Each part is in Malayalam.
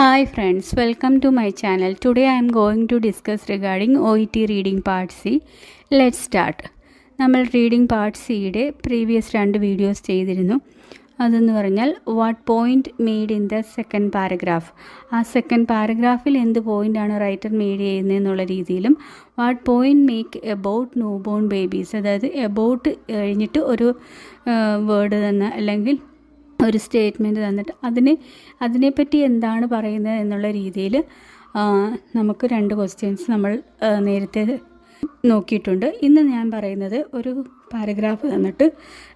Hi friends, welcome to my channel. Today I am going to discuss regarding OET reading part C. Let's start. നമ്മൾ റീഡിംഗ് പാർട്ട് സിയുടെ പ്രീവിയസ് 2 വീഡിയോസ് ചെയ്തിരുന്നു. അതെന്ന് പറഞ്ഞാൽ what point made in the second paragraph, ആ സെക്കൻഡ് പാരഗ്രാഫിൽ എന്ത് പോയിൻ്റാണ് റൈറ്റർ മെയ്ഡ് ചെയ്യുന്നതെന്നുള്ള രീതിയിലും what point make about new born babies, അതായത് എബൌട്ട് കഴിഞ്ഞിട്ട് ഒരു വേർഡ് തന്നെ അല്ലെങ്കിൽ ഒരു സ്റ്റേറ്റ്മെൻറ്റ് തന്നിട്ട് അതിനെപ്പറ്റി എന്താണ് പറയുന്നത് എന്നുള്ള രീതിയിൽ നമുക്ക് 2 ക്വസ്റ്റ്യൻസ് നമ്മൾ നേരത്തെ നോക്കിയിട്ടുണ്ട്. ഇന്ന് ഞാൻ പറയുന്നത് ഒരു പാരഗ്രാഫ് തന്നിട്ട്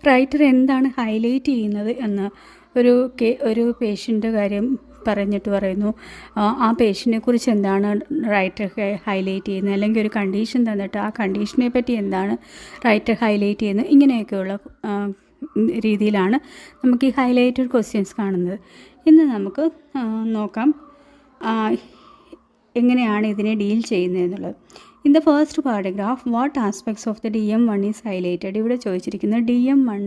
റൈറ്റർ എന്താണ് ഹൈലൈറ്റ് ചെയ്യുന്നത് എന്ന് ഒരു പേഷ്യൻ്റെ കാര്യം പറഞ്ഞിട്ട് പറയുന്നു. ആ പേഷ്യനെ കുറിച്ച് എന്താണ് റൈറ്റർ ഹൈലൈറ്റ് ചെയ്യുന്നത്, അല്ലെങ്കിൽ ഒരു കണ്ടീഷൻ തന്നിട്ട് ആ കണ്ടീഷനെ പറ്റി എന്താണ് റൈറ്റർ ഹൈലൈറ്റ് ചെയ്യുന്നത്, ഇങ്ങനെയൊക്കെയുള്ള രീതിയിലാണ് നമുക്ക് ഈ ഹൈലൈറ്റഡ് ക്വസ്റ്റ്യൻസ് കാണുന്നത്. ഇന്ന് നമുക്ക് നോക്കാം എങ്ങനെയാണ് ഇതിനെ ഡീൽ ചെയ്യുന്നത് എന്നുള്ളത്. In the first paragraph what aspects of the DM1 is highlighted. ഇവിടെ ചോദിച്ചിരിക്കുന്നത് DM1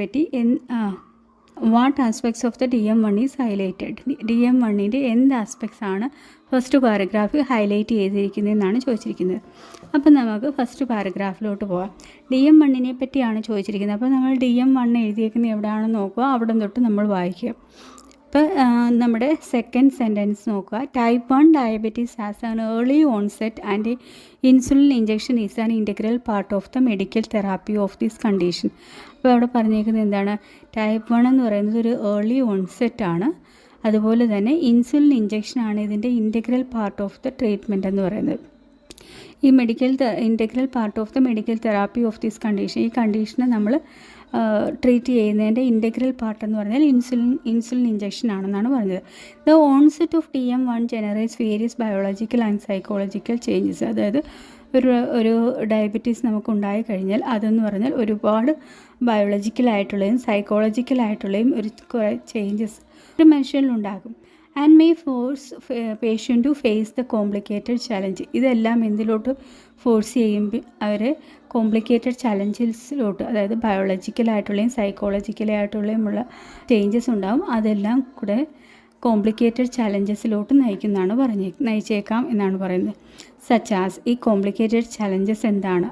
പറ്റി what aspects of the DM1 is highlighted. DM1ൻ്റെ എന്ത് ആസ്പെക്ട്സ് ആണ് ഫസ്റ്റ് പാരഗ്രാഫിൽ ഹൈലൈറ്റ് ചെയ്തിരിക്കുന്നതെന്നാണ് ചോദിച്ചിരിക്കുന്നത്. അപ്പം നമുക്ക് ഫസ്റ്റ് പാരഗ്രാഫിലോട്ട് പോകാം. DM1 പറ്റിയാണ് ചോദിച്ചിരിക്കുന്നത്. അപ്പോൾ നമ്മൾ DM1 എഴുതിയിരിക്കുന്നത് എവിടെയാണെന്ന് നോക്കുക, അവിടെ തൊട്ട് നമ്മൾ വായിക്കുക. അപ്പോൾ നമ്മുടെ സെക്കൻഡ് സെൻറ്റൻസ് നോക്കുക. Type 1 diabetes has an early onset and insulin injection is an integral part of the medical therapy of this condition. അപ്പോൾ അവിടെ പറഞ്ഞേക്കുന്നത് എന്താണ്, ടൈപ്പ് 1 എന്ന് പറയുന്നത് ഒരു ഏർലി ഓൺസെറ്റാണ്, അതുപോലെ തന്നെ ഇൻസുലിൻ ഇഞ്ചക്ഷനാണ് ഇതിൻ്റെ integral part of the treatment എന്ന് പറയുന്നത്. ഈ integral part of the medical therapy of this condition, ഈ കണ്ടീഷനെ നമ്മൾ ട്രീറ്റ് ചെയ്യുന്നതിൻ്റെ ഇൻറ്റഗ്രൽ പാർട്ട് എന്ന് പറഞ്ഞാൽ ഇൻസുലിൻ ഇഞ്ചക്ഷൻ ആണെന്നാണ് പറഞ്ഞത്. The onset of DM1 generates various biological and psychological changes. അതായത് ഒരു ഡയബറ്റീസ് നമുക്ക് ഉണ്ടായി കഴിഞ്ഞാൽ അതെന്ന് പറഞ്ഞാൽ ഒരുപാട് ബയോളജിക്കലായിട്ടുള്ളതും സൈക്കോളജിക്കലായിട്ടുള്ളതും കുറേ ചേഞ്ചസ് ഒരു മനുഷ്യനിലുണ്ടാകും. And may force patient to face the complicated challenge. ഇതെല്ലാം എന്തിലോട്ട് ഫോഴ്സ് ചെയ്യുമ്പോൾ അവരെ കോംപ്ലിക്കേറ്റഡ് ചലഞ്ചസിലോട്ട്, അതായത് ബയോളജിക്കലായിട്ടുള്ളതും സൈക്കോളജിക്കലായിട്ടുള്ളതുമുള്ള ചേഞ്ചസ് ഉണ്ടാകും, അതെല്ലാം കൂടെ കോംപ്ലിക്കേറ്റഡ് ചലഞ്ചസിലോട്ട് നയിച്ചേക്കാം എന്നാണ് പറയുന്നത്. സച്ചാസ്, ഈ കോംപ്ലിക്കേറ്റഡ് ചലഞ്ചസ് എന്താണ്,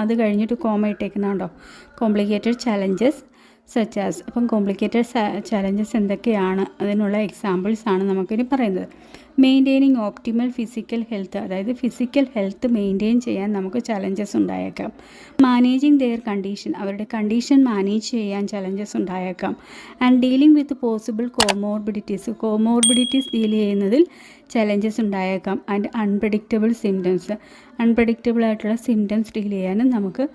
അത് കഴിഞ്ഞിട്ട് കോമ ഇട്ടേക്കുന്നുണ്ടോ, കോംപ്ലിക്കേറ്റഡ് ചലഞ്ചസ് സച്ചാസ്. അപ്പം കോംപ്ലിക്കേറ്റഡ് ചലഞ്ചസ് എന്തൊക്കെയാണ്, അതിനുള്ള എക്സാമ്പിൾസാണ് നമുക്കിനി പറയുന്നത്. മെയിൻറ്റെയിനിങ് ഓപ്റ്റിമൽ ഫിസിക്കൽ ഹെൽത്ത്, അതായത് ഫിസിക്കൽ ഹെൽത്ത് മെയിൻറ്റെയിൻ ചെയ്യാൻ നമുക്ക് ചലഞ്ചസ് ഉണ്ടായേക്കാം. മാനേജിങ് ദെയർ കണ്ടീഷൻ, അവരുടെ കണ്ടീഷൻ മാനേജ് ചെയ്യാൻ ചലഞ്ചസ് ഉണ്ടായേക്കാം. And dealing with possible comorbidities deal ചെയ്യുന്നതിൽ ചലഞ്ചസ് ഉണ്ടായേക്കാം. ആൻഡ് അൺപ്രഡിക്റ്റബിൾ സിംറ്റംസ്, അൺപ്രഡിക്റ്റബിൾ ആയിട്ടുള്ള സിംറ്റംസ് ഡീൽ ചെയ്യാനും നമുക്ക്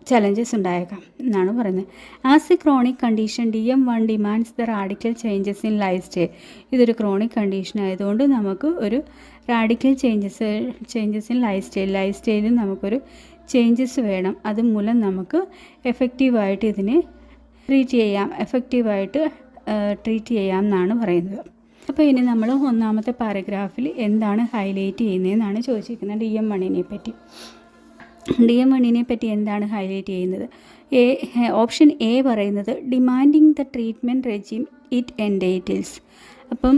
ചലഞ്ചസ് ഉണ്ടായേക്കാം എന്നാണ് പറയുന്നത്. As a chronic condition DM1 demands the radical changes in life style. ഇതൊരു ക്രോണിക് കണ്ടീഷൻ ആയതുകൊണ്ട് നമുക്ക് ഒരു റാഡിക്കൽ ചേഞ്ചസ് ഇൻ ലൈഫ് സ്റ്റൈലിൽ നമുക്കൊരു ചേഞ്ചസ് വേണം. അതുമൂലം നമുക്ക് എഫക്റ്റീവായിട്ട് ഇതിനെ ട്രീറ്റ് ചെയ്യാം എന്നാണ് പറയുന്നത്. അപ്പോൾ ഇനി നമ്മൾ ഒന്നാമത്തെ പാരഗ്രാഫിൽ എന്താണ് ഹൈലൈറ്റ് ചെയ്യുന്നതെന്നാണ് ചോദിച്ചിരിക്കുന്നത്. DM1 പറ്റി. DM1 പറ്റി എന്താണ് ഹൈലൈറ്റ് ചെയ്യുന്നത്? ഓപ്ഷൻ എ പറയുന്നത് demanding the treatment regime it എൻറ്റൈറ്റിൽസ്. അപ്പം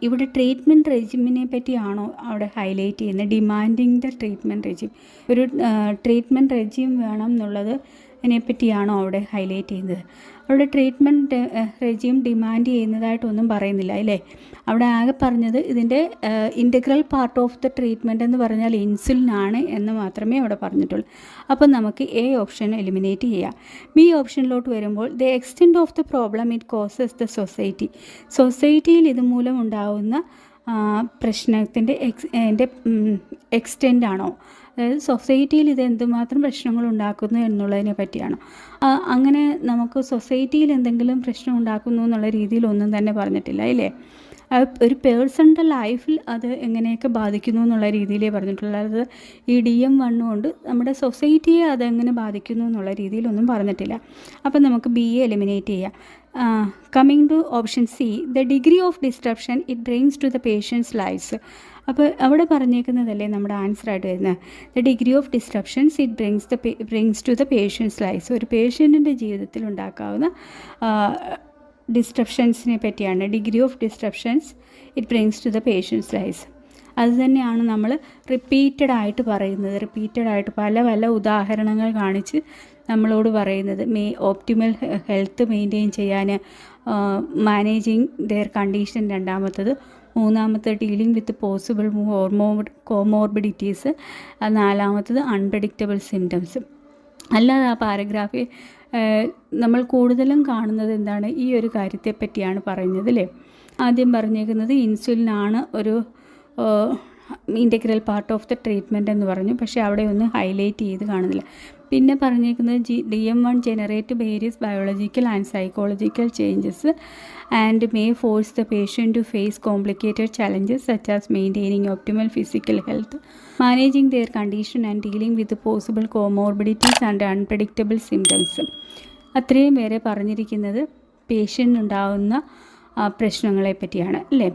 ഇവിടെ ട്രീറ്റ്മെൻറ്റ് റെജിമിനെ പറ്റിയാണോ അവിടെ ഹൈലൈറ്റ് ചെയ്യുന്നത്? ഡിമാൻഡിങ് ദ ട്രീറ്റ്മെൻറ്റ് റെജിം, ഒരു ട്രീറ്റ്മെൻറ്റ് റെജിം വേണം എന്നുള്ളത് അതിനെപ്പറ്റിയാണോ അവിടെ ഹൈലൈറ്റ് ചെയ്യുന്നത്? അവിടെ ട്രീറ്റ്മെൻറ്റ് റെജിം ഡിമാൻഡ് ചെയ്യുന്നതായിട്ടൊന്നും പറയുന്നില്ല അല്ലേ. അവിടെ ആകെ പറഞ്ഞത് ഇതിൻ്റെ integral part of the treatment എന്ന് പറഞ്ഞാൽ ഇൻസുലിനാണ് എന്ന് മാത്രമേ അവിടെ പറഞ്ഞിട്ടുള്ളൂ. അപ്പോൾ നമുക്ക് എ ഓപ്ഷൻ എലിമിനേറ്റ് ചെയ്യാം. ബി ഓപ്ഷനിലോട്ട് വരുമ്പോൾ the extent of the problem it causes the സൊസൈറ്റിയിൽ ഇതുമൂലം ഉണ്ടാകുന്ന പ്രശ്നത്തിൻ്റെ എക്സ്റ്റെൻ്റ് ആണോ, അതായത് സൊസൈറ്റിയിൽ ഇത് എന്തുമാത്രം പ്രശ്നങ്ങൾ ഉണ്ടാക്കുന്നു എന്നുള്ളതിനെ പറ്റിയാണ്. അങ്ങനെ നമുക്ക് സൊസൈറ്റിയിൽ എന്തെങ്കിലും പ്രശ്നം ഉണ്ടാക്കുന്നു എന്നുള്ള രീതിയിലൊന്നും തന്നെ പറഞ്ഞിട്ടില്ല ഇല്ലേ. ഒരു പേഴ്സണിൻ്റെ ലൈഫിൽ അത് എങ്ങനെയൊക്കെ ബാധിക്കുന്നു എന്നുള്ള രീതിയിലേ പറഞ്ഞിട്ടുള്ളൂ. അത് ഈ DM1 കൊണ്ട് നമ്മുടെ സൊസൈറ്റിയെ അതെങ്ങനെ ബാധിക്കുന്നു എന്നുള്ള രീതിയിലൊന്നും പറഞ്ഞിട്ടില്ല. അപ്പം നമുക്ക് ബി എലിമിനേറ്റ് ചെയ്യാം. Coming to option C, the degree of disruption it brings to the patient's lives. അപ്പോൾ അവിടെ പറഞ്ഞേക്കുന്നതല്ലേ നമ്മുടെ ആൻസറായിട്ട് വരുന്നത്. The degree of disruptions it brings to the patient's lives. ഒരു പേഷ്യൻറ്റിൻ്റെ ജീവിതത്തിൽ ഉണ്ടാക്കാവുന്ന ഡിസ്ട്രപ്ഷൻസിനെ പറ്റിയാണ്. Degree of disruptions it brings to the patient's life. അത് തന്നെയാണ് നമ്മൾ റിപ്പീറ്റഡായിട്ട് പറയുന്നത്. റിപ്പീറ്റഡായിട്ട് പല പല ഉദാഹരണങ്ങൾ കാണിച്ച് നമ്മളോട് പറയുന്നത്. ഓപ്റ്റിമൽ ഹെൽത്ത് മെയിൻറ്റെയിൻ ചെയ്യാൻ, മാനേജിങ് ദെയർ കണ്ടീഷൻ രണ്ടാമത്തത്, മൂന്നാമത്തത് ഡീലിംഗ് വിത്ത് പോസിബിൾ കോമോർബിഡിറ്റീസ്, നാലാമത്തത് അൺപ്രഡിക്റ്റബിൾ സിംറ്റംസ്. അല്ലാതെ ആ പാരഗ്രാഫിൽ നമ്മൾ കൂടുതലും കാണുന്നത് എന്താണ്, ഈ ഒരു കാര്യത്തെ പറ്റിയാണ് പറയുന്നത് അല്ലേ. ആദ്യം പറഞ്ഞേക്കുന്നത് ഇൻസുലിനാണ് ഒരു integral part of the treatment എന്ന് പറഞ്ഞു, പക്ഷേ അവിടെ ഒന്നും ഹൈലൈറ്റ് ചെയ്ത് കാണുന്നില്ല. പിന്നെ പറഞ്ഞേക്കുന്നത് DM1 generate various biological and psychological changes and may force the patient to face complicated challenges such as maintaining optimal physical health, managing their condition and dealing with possible comorbidities and unpredictable symptoms. അത്രയും പേരെ പറഞ്ഞിരിക്കുന്നത് പേഷ്യൻ്റിനുണ്ടാകുന്ന പ്രശ്നങ്ങളെ പറ്റിയാണ് അല്ലേ.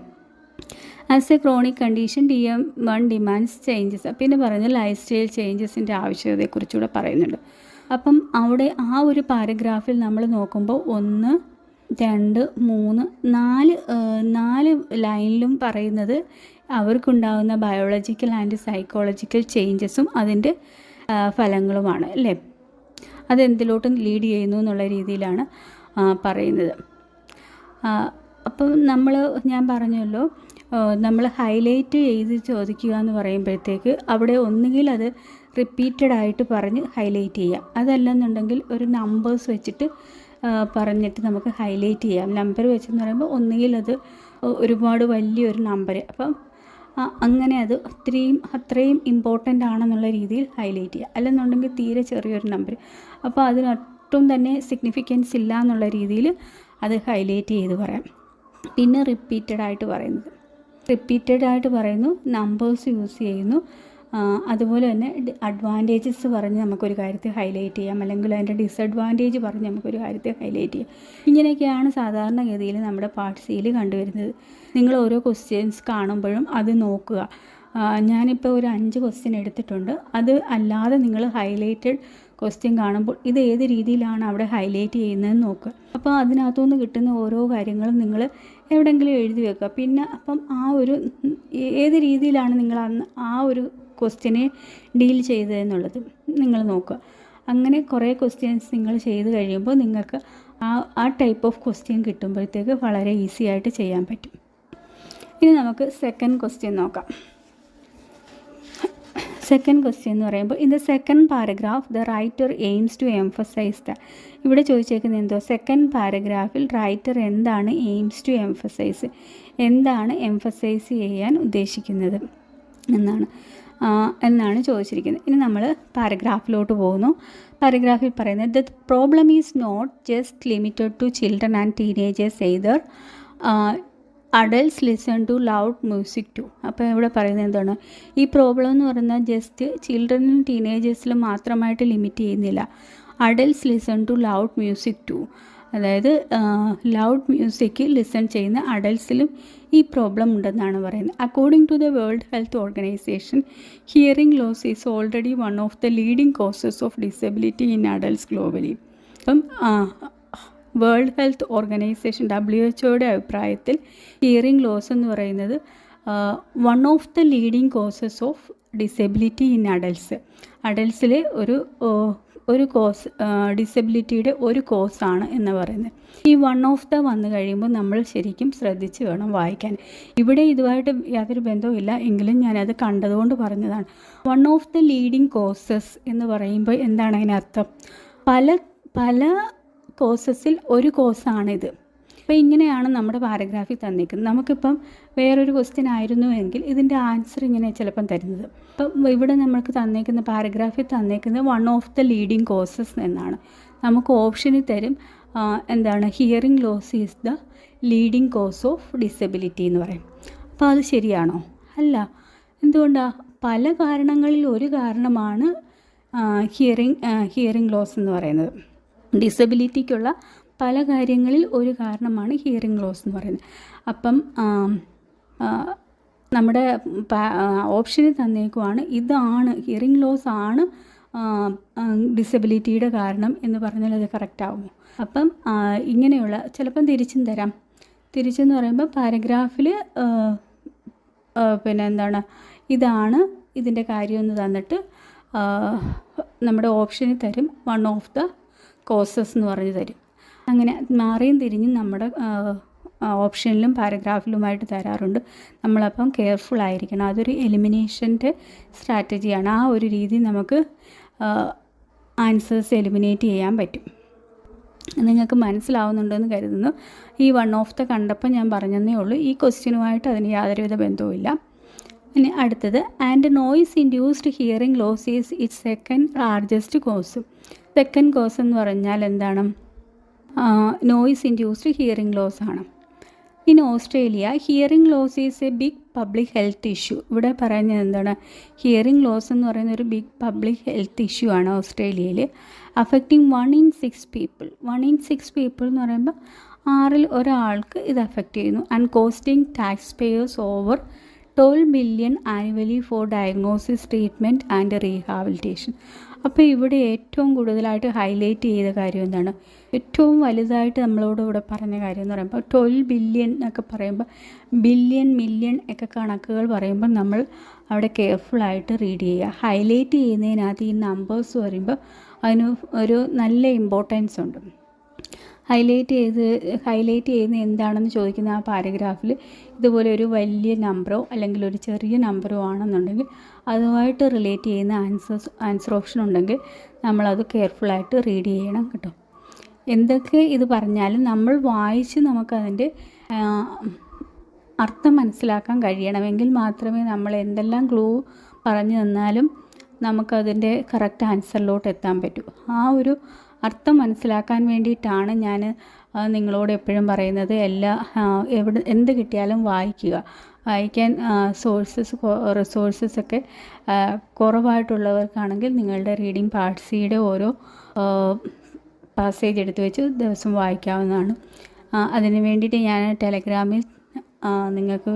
As a chronic condition DM1 demands changes. പിന്നെ പറയുന്നത് ലൈഫ് സ്റ്റൈൽ ചേഞ്ചസിൻ്റെ ആവശ്യകതയെക്കുറിച്ചുകൂടെ പറയുന്നുണ്ട്. അപ്പം അവിടെ ആ ഒരു പാരഗ്രാഫിൽ നമ്മൾ നോക്കുമ്പോൾ 1, 2, 3, 4 ലൈനിലും പറയുന്നത് അവർക്കുണ്ടാകുന്ന ബയോളജിക്കൽ ആൻഡ് സൈക്കോളജിക്കൽ ചേഞ്ചസും അതിൻ്റെ ഫലങ്ങളുമാണ് അല്ലേ. അതെന്തിലോട്ടും ലീഡ് ചെയ്യുന്നു എന്നുള്ള രീതിയിലാണ് പറയുന്നത്. അപ്പം ഞാൻ പറഞ്ഞല്ലോ, നമ്മൾ ഹൈലൈറ്റ് ചെയ്ത് ചോദിക്കുക എന്ന് പറയുമ്പോഴത്തേക്ക് അവിടെ ഒന്നുകിൽ അത് റിപ്പീറ്റഡായിട്ട് പറഞ്ഞ് ഹൈലൈറ്റ് ചെയ്യാം, അതല്ലെന്നുണ്ടെങ്കിൽ ഒരു നമ്പേഴ്സ് വെച്ചിട്ട് പറഞ്ഞിട്ട് നമുക്ക് ഹൈലൈറ്റ് ചെയ്യാം. നമ്പർ വെച്ചെന്ന് പറയുമ്പോൾ ഒന്നുകിൽ അത് ഒരുപാട് വലിയൊരു നമ്പർ, അപ്പം അങ്ങനെ അത് അത്രയും ഇമ്പോർട്ടൻ്റ് ആണെന്നുള്ള രീതിയിൽ ഹൈലൈറ്റ് ചെയ്യുക. അല്ലെന്നുണ്ടെങ്കിൽ തീരെ ചെറിയൊരു നമ്പർ, അപ്പോൾ അതിനൊട്ടും തന്നെ സിഗ്നിഫിക്കൻസ് ഇല്ല എന്നുള്ള രീതിയിൽ അത് ഹൈലൈറ്റ് ചെയ്ത് പറയാം. പിന്നെ റിപ്പീറ്റഡായിട്ട് പറയുന്നു, നമ്പേഴ്സ് യൂസ് ചെയ്യുന്നു. അതുപോലെ തന്നെ അഡ്വാൻറ്റേജസ് പറഞ്ഞ് നമുക്കൊരു കാര്യത്തെ ഹൈലൈറ്റ് ചെയ്യാം, അല്ലെങ്കിൽ അതിൻ്റെ ഡിസഡ്വാൻറ്റേജ് പറഞ്ഞ് നമുക്കൊരു കാര്യത്തെ ഹൈലൈറ്റ് ചെയ്യാം. ഇങ്ങനെയൊക്കെയാണ് സാധാരണഗതിയിൽ നമ്മുടെ പാർട്ട് സിയിൽ കണ്ടുവരുന്നത്. നിങ്ങൾ ഓരോ ക്വസ്റ്റ്യൻസ് കാണുമ്പോഴും അത് നോക്കുക. ഞാനിപ്പോൾ ഒരു 5 ക്വസ്റ്റ്യൻ എടുത്തിട്ടുണ്ട്. അത് അല്ലാതെ നിങ്ങൾ ഹൈലൈറ്റഡ് ക്വസ്റ്റ്യൻ കാണുമ്പോൾ ഇത് ഏത് രീതിയിലാണ് അവിടെ ഹൈലൈറ്റ് ചെയ്യുന്നതെന്ന് നോക്കുക. അപ്പോൾ അതിനകത്തുനിന്ന് കിട്ടുന്ന ഓരോ കാര്യങ്ങളും നിങ്ങൾ എവിടെയെങ്കിലും എഴുതി വെക്കുക. പിന്നെ അപ്പം ഏത് രീതിയിലാണ് നിങ്ങൾ ആ ഒരു ക്വസ്റ്റ്യനെ ഡീൽ ചെയ്തതെന്നുള്ളത് നിങ്ങൾ നോക്കുക. അങ്ങനെ കുറേ ക്വസ്റ്റ്യൻസ് നിങ്ങൾ ചെയ്ത് കഴിയുമ്പോൾ നിങ്ങൾക്ക് ആ ടൈപ്പ് ഓഫ് ക്വസ്റ്റ്യൻ കിട്ടുമ്പോഴത്തേക്ക് വളരെ ഈസി ആയിട്ട് ചെയ്യാൻ പറ്റും. ഇനി നമുക്ക് സെക്കൻഡ് ക്വസ്റ്റ്യൻ നോക്കാം. സെക്കൻഡ് ക്വസ്റ്റ്യൻ എന്ന് പറയുമ്പോൾ in the second paragraph the writer aims to emphasise ഇവിടെ ചോദിച്ചേക്കുന്നത് എന്തോ, സെക്കൻഡ് പാരഗ്രാഫിൽ റൈറ്റർ എന്താണ് എയിംസ് ടു എംഫസൈസ്, എന്താണ് എംഫസൈസ് ചെയ്യാൻ ഉദ്ദേശിക്കുന്നത് എന്നാണ് ചോദിച്ചിരിക്കുന്നത്. ഇനി നമ്മൾ പാരഗ്രാഫിലോട്ട് പോകുന്നു. പാരഗ്രാഫിൽ പറയുന്നത് the problem is not just limited to children and teenagers either adults listen to loud music too. അപ്പോൾ ഇവിടെ പറയുന്നത് എന്താണ്, ഈ പ്രോബ്ലം എന്ന് പറയുന്നത് ജസ്റ്റ് ചിൽഡ്രനും ടീനേജേഴ്സിലും മാത്രമായിട്ട് ലിമിറ്റ് ചെയ്യുന്നില്ല. Adults listen to loud music too, അതായത് ലൗഡ് മ്യൂസിക് ലിസൺ ചെയ്യുന്ന അഡൽട്ട്സിലും ഈ പ്രോബ്ലം ഉണ്ടെന്നാണ് പറയുന്നത്. According to the World Health Organization hearing loss is already one of the leading causes of disability in adults globally. അപ്പം വേൾഡ് ഹെൽത്ത് ഓർഗനൈസേഷൻ WHO അഭിപ്രായത്തിൽ ഹിയറിംഗ് ലോസ് എന്ന് പറയുന്നത് one of the leading causes of disability in അഡൽട്ട്സിലെ ഒരു കോസ്, ഡിസബിലിറ്റിയുടെ ഒരു കോസാണ് എന്ന് പറയുന്നത്. ഈ വൺ ഓഫ് ദ വന്നു കഴിയുമ്പോൾ നമ്മൾ ശരിക്കും ശ്രദ്ധിച്ച് വേണം വായിക്കാൻ. ഇവിടെ ഇതുമായിട്ട് യാതൊരു ബന്ധവുമില്ല, എങ്കിലും ഞാനത് കണ്ടതുകൊണ്ട് പറഞ്ഞതാണ്. One of the leading causes എന്ന് പറയുമ്പോൾ എന്താണ് അതിനർത്ഥം, പല കോസസിൽ ഒരു കോസാണിത്. അപ്പോൾ ഇങ്ങനെയാണ് നമ്മുടെ പാരഗ്രാഫിൽ തന്നിരിക്കുന്നത്. നമുക്കിപ്പം വേറൊരു ക്വസ്റ്റ്യൻ ആയിരുന്നുവെങ്കിൽ ഇതിൻ്റെ ആൻസർ ഇങ്ങനെ ചിലപ്പം തരുന്നത്. അപ്പം ഇവിടെ നമുക്ക് തന്നേക്കുന്ന പാരഗ്രാഫിൽ തന്നേക്കുന്നത് one of the leading causes എന്നാണ്. നമുക്ക് ഓപ്ഷനിൽ തരും എന്താണ്, hearing loss is the leading cause of disability എന്ന് പറയും. അപ്പോൾ അത് ശരിയാണോ? അല്ല. എന്തുകൊണ്ടാണ്? പല കാരണങ്ങളിൽ ഒരു കാരണമാണ് ഹിയറിംഗ് ലോസ് എന്ന് പറയുന്നത്. ഡിസബിലിറ്റിക്കുള്ള പല കാര്യങ്ങളിൽ ഒരു കാരണമാണ് ഹിയറിംഗ് ലോസ് എന്ന് പറയുന്നത്. അപ്പം നമ്മുടെ ഓപ്ഷനിൽ തന്നേക്കുവാണ് ഇതാണ് ഹിയറിംഗ് ലോസ് ആണ് ഡിസബിലിറ്റിയുടെ കാരണം എന്ന് പറഞ്ഞാൽ അത് കറക്റ്റ് ആകുമോ? അപ്പം ഇങ്ങനെയുള്ള ചിലപ്പം തിരിച്ചും തരാം. തിരിച്ചെന്ന് പറയുമ്പോൾ പാരഗ്രാഫിൽ പിന്നെ എന്താണ് ഇതാണ് ഇതിൻ്റെ കാര്യമെന്ന് തന്നിട്ട് നമ്മുടെ ഓപ്ഷനിൽ തരും, വൺ ഓഫ് ദ കോസസ് എന്ന് പറഞ്ഞ് തരും. അങ്ങനെ മാറിയും തിരിഞ്ഞും നമ്മുടെ ഓപ്ഷനിലും പാരഗ്രാഫിലുമായിട്ട് തരാറുണ്ട്. നമ്മളപ്പം കെയർഫുൾ ആയിരിക്കണം. അതൊരു എലിമിനേഷൻ്റെ സ്ട്രാറ്റജിയാണ്. ആ ഒരു രീതി നമുക്ക് ആൻസേഴ്സ് എലിമിനേറ്റ് ചെയ്യാൻ പറ്റും. നിങ്ങൾക്ക് മനസ്സിലാവുന്നുണ്ടെന്ന് കരുതുന്നു. ഈ വൺ ഓഫ് ദ കണ്ടപ്പോൾ ഞാൻ പറഞ്ഞതേ ഉള്ളൂ. ഈ ക്വസ്റ്റ്യനുമായിട്ട് അതിന് യാതൊരുവിധ ബന്ധവുമില്ല. ഇനി അടുത്തത്, and noise induced hearing loss is it's second largest cause. Second cause എന്ന് പറഞ്ഞാൽ എന്താണ്? നോയ്സ് ഇൻഡ്യൂസ്ഡ് ഹിയറിംഗ് ലോസ് ആണ്. In Australia hearing loss is a big public health issue. ഇവിടെ പറയുന്നത് എന്താണ്? ഹിയറിംഗ് ലോസ് എന്ന് പറയുന്ന ഒരു ബിഗ് പബ്ലിക് ഹെൽത്ത് ഇഷ്യൂ ആണ് ഓസ്ട്രേലിയയിൽ. Affecting 1 in 6 people. 1 in 6 people എന്ന് പറയുമ്പോൾ 6ൽ ഒരാൾക്ക് ഇത് അഫക്റ്റ് ചെയ്യുന്നു. And costing taxpayers over 12 billion annually for diagnosis, treatment and rehabilitation. അപ്പോൾ ഇവിടെ ഏറ്റവും കൂടുതലായിട്ട് ഹൈലൈറ്റ് ചെയ്ത കാര്യം എന്താണ്? ഏറ്റവും വലുതായിട്ട് നമ്മളോട് ഇവിടെ പറഞ്ഞ കാര്യം എന്ന് പറയുമ്പോൾ 12 billion എന്നൊക്കെ പറയുമ്പോൾ ബില്യൺ, മില്യൺ ഒക്കെ കണക്കുകൾ പറയുമ്പോൾ നമ്മൾ അവിടെ കെയർഫുള്ളായിട്ട് റീഡ് ചെയ്യുക. ഹൈലൈറ്റ് ചെയ്യുന്നതിനകത്ത് ഈ നമ്പേഴ്സ് പറയുമ്പോൾ അതിന് ഒരു നല്ല ഇമ്പോർട്ടൻസ് ഉണ്ട്. ഹൈലൈറ്റ് ചെയ്യുന്ന എന്താണെന്ന് ചോദിക്കുന്ന ആ പാരഗ്രാഫിൽ ഇതുപോലെ ഒരു വലിയ നമ്പറോ അല്ലെങ്കിൽ ഒരു ചെറിയ നമ്പറോ ആണെന്നുണ്ടെങ്കിൽ അതുമായിട്ട് റിലേറ്റ് ചെയ്യുന്ന ആൻസർ ഓപ്ഷൻ ഉണ്ടെങ്കിൽ നമ്മളത് കെയർഫുള്ളായിട്ട് റീഡ് ചെയ്യണം കേട്ടോ. എന്തൊക്കെ ഇത് പറഞ്ഞാലും നമ്മൾ വായിച്ച് നമുക്കതിൻ്റെ അർത്ഥം മനസ്സിലാക്കാൻ കഴിയണമെങ്കിൽ മാത്രമേ നമ്മൾ എന്തെല്ലാം ക്ലൂ പറഞ്ഞു തന്നാലും നമുക്കതിൻ്റെ കറക്റ്റ് ആൻസറിലോട്ട് എത്താൻ പറ്റൂ. ആ ഒരു അർത്ഥം മനസ്സിലാക്കാൻ വേണ്ടിയിട്ടാണ് ഞാൻ നിങ്ങളോട് എപ്പോഴും പറയുന്നത്, എന്ത് കിട്ടിയാലും വായിക്കാൻ റിസോഴ്സസൊക്കെ കുറവായിട്ടുള്ളവർക്കാണെങ്കിൽ നിങ്ങളുടെ റീഡിംഗ് പാർട്ട് സിയുടെ ഓരോ പാസേജ് എടുത്ത് വെച്ച് ദിവസം വായിക്കാവുന്നതാണ്. അതിന് വേണ്ടിയിട്ട് ഞാൻ ടെലഗ്രാമിൽ നിങ്ങൾക്ക്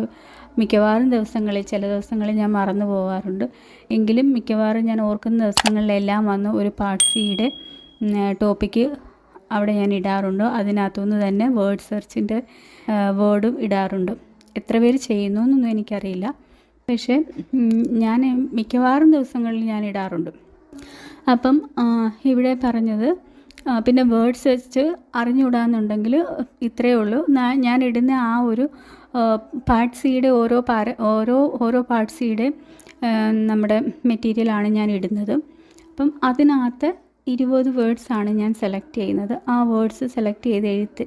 മിക്കവാറും ദിവസങ്ങളിൽ, ചില ദിവസങ്ങളിൽ ഞാൻ മറന്നു പോകാറുണ്ട്, എങ്കിലും മിക്കവാറും ഞാൻ ഓർക്കുന്ന ദിവസങ്ങളിലെല്ലാം വന്ന് ഒരു പാർട്ട് സിയുടെ ടോപ്പിക്ക് അവിടെ ഞാൻ ഇടാറുണ്ട്. അതിനകത്തുനിന്ന് തന്നെ വേർഡ് സെർച്ചിൻ്റെ വേർഡും ഇടാറുണ്ട്. എത്ര പേര് ചെയ്യുന്നു എന്നൊന്നും എനിക്കറിയില്ല, പക്ഷേ ഞാൻ മിക്കവാറും ദിവസങ്ങളിൽ ഞാൻ ഇടാറുണ്ട്. അപ്പം ഇവിടെ പറഞ്ഞത് പിന്നെ വേർഡ് സെർച്ച് അറിഞ്ഞുകൂടാന്നുണ്ടെങ്കിൽ ഇത്രയേ ഉള്ളൂ. ഞാൻ ഇടുന്ന ആ ഒരു പാർട്ട് സിയുടെ ഓരോ പാർട്ട് സിയുടെ നമ്മുടെ മെറ്റീരിയലാണ് ഞാൻ ഇടുന്നത്. അപ്പം അതിനകത്ത് 20 വേർഡ്സാണ് ഞാൻ സെലക്ട് ചെയ്യുന്നത്. ആ വേർഡ്സ് സെലക്ട് ചെയ്ത്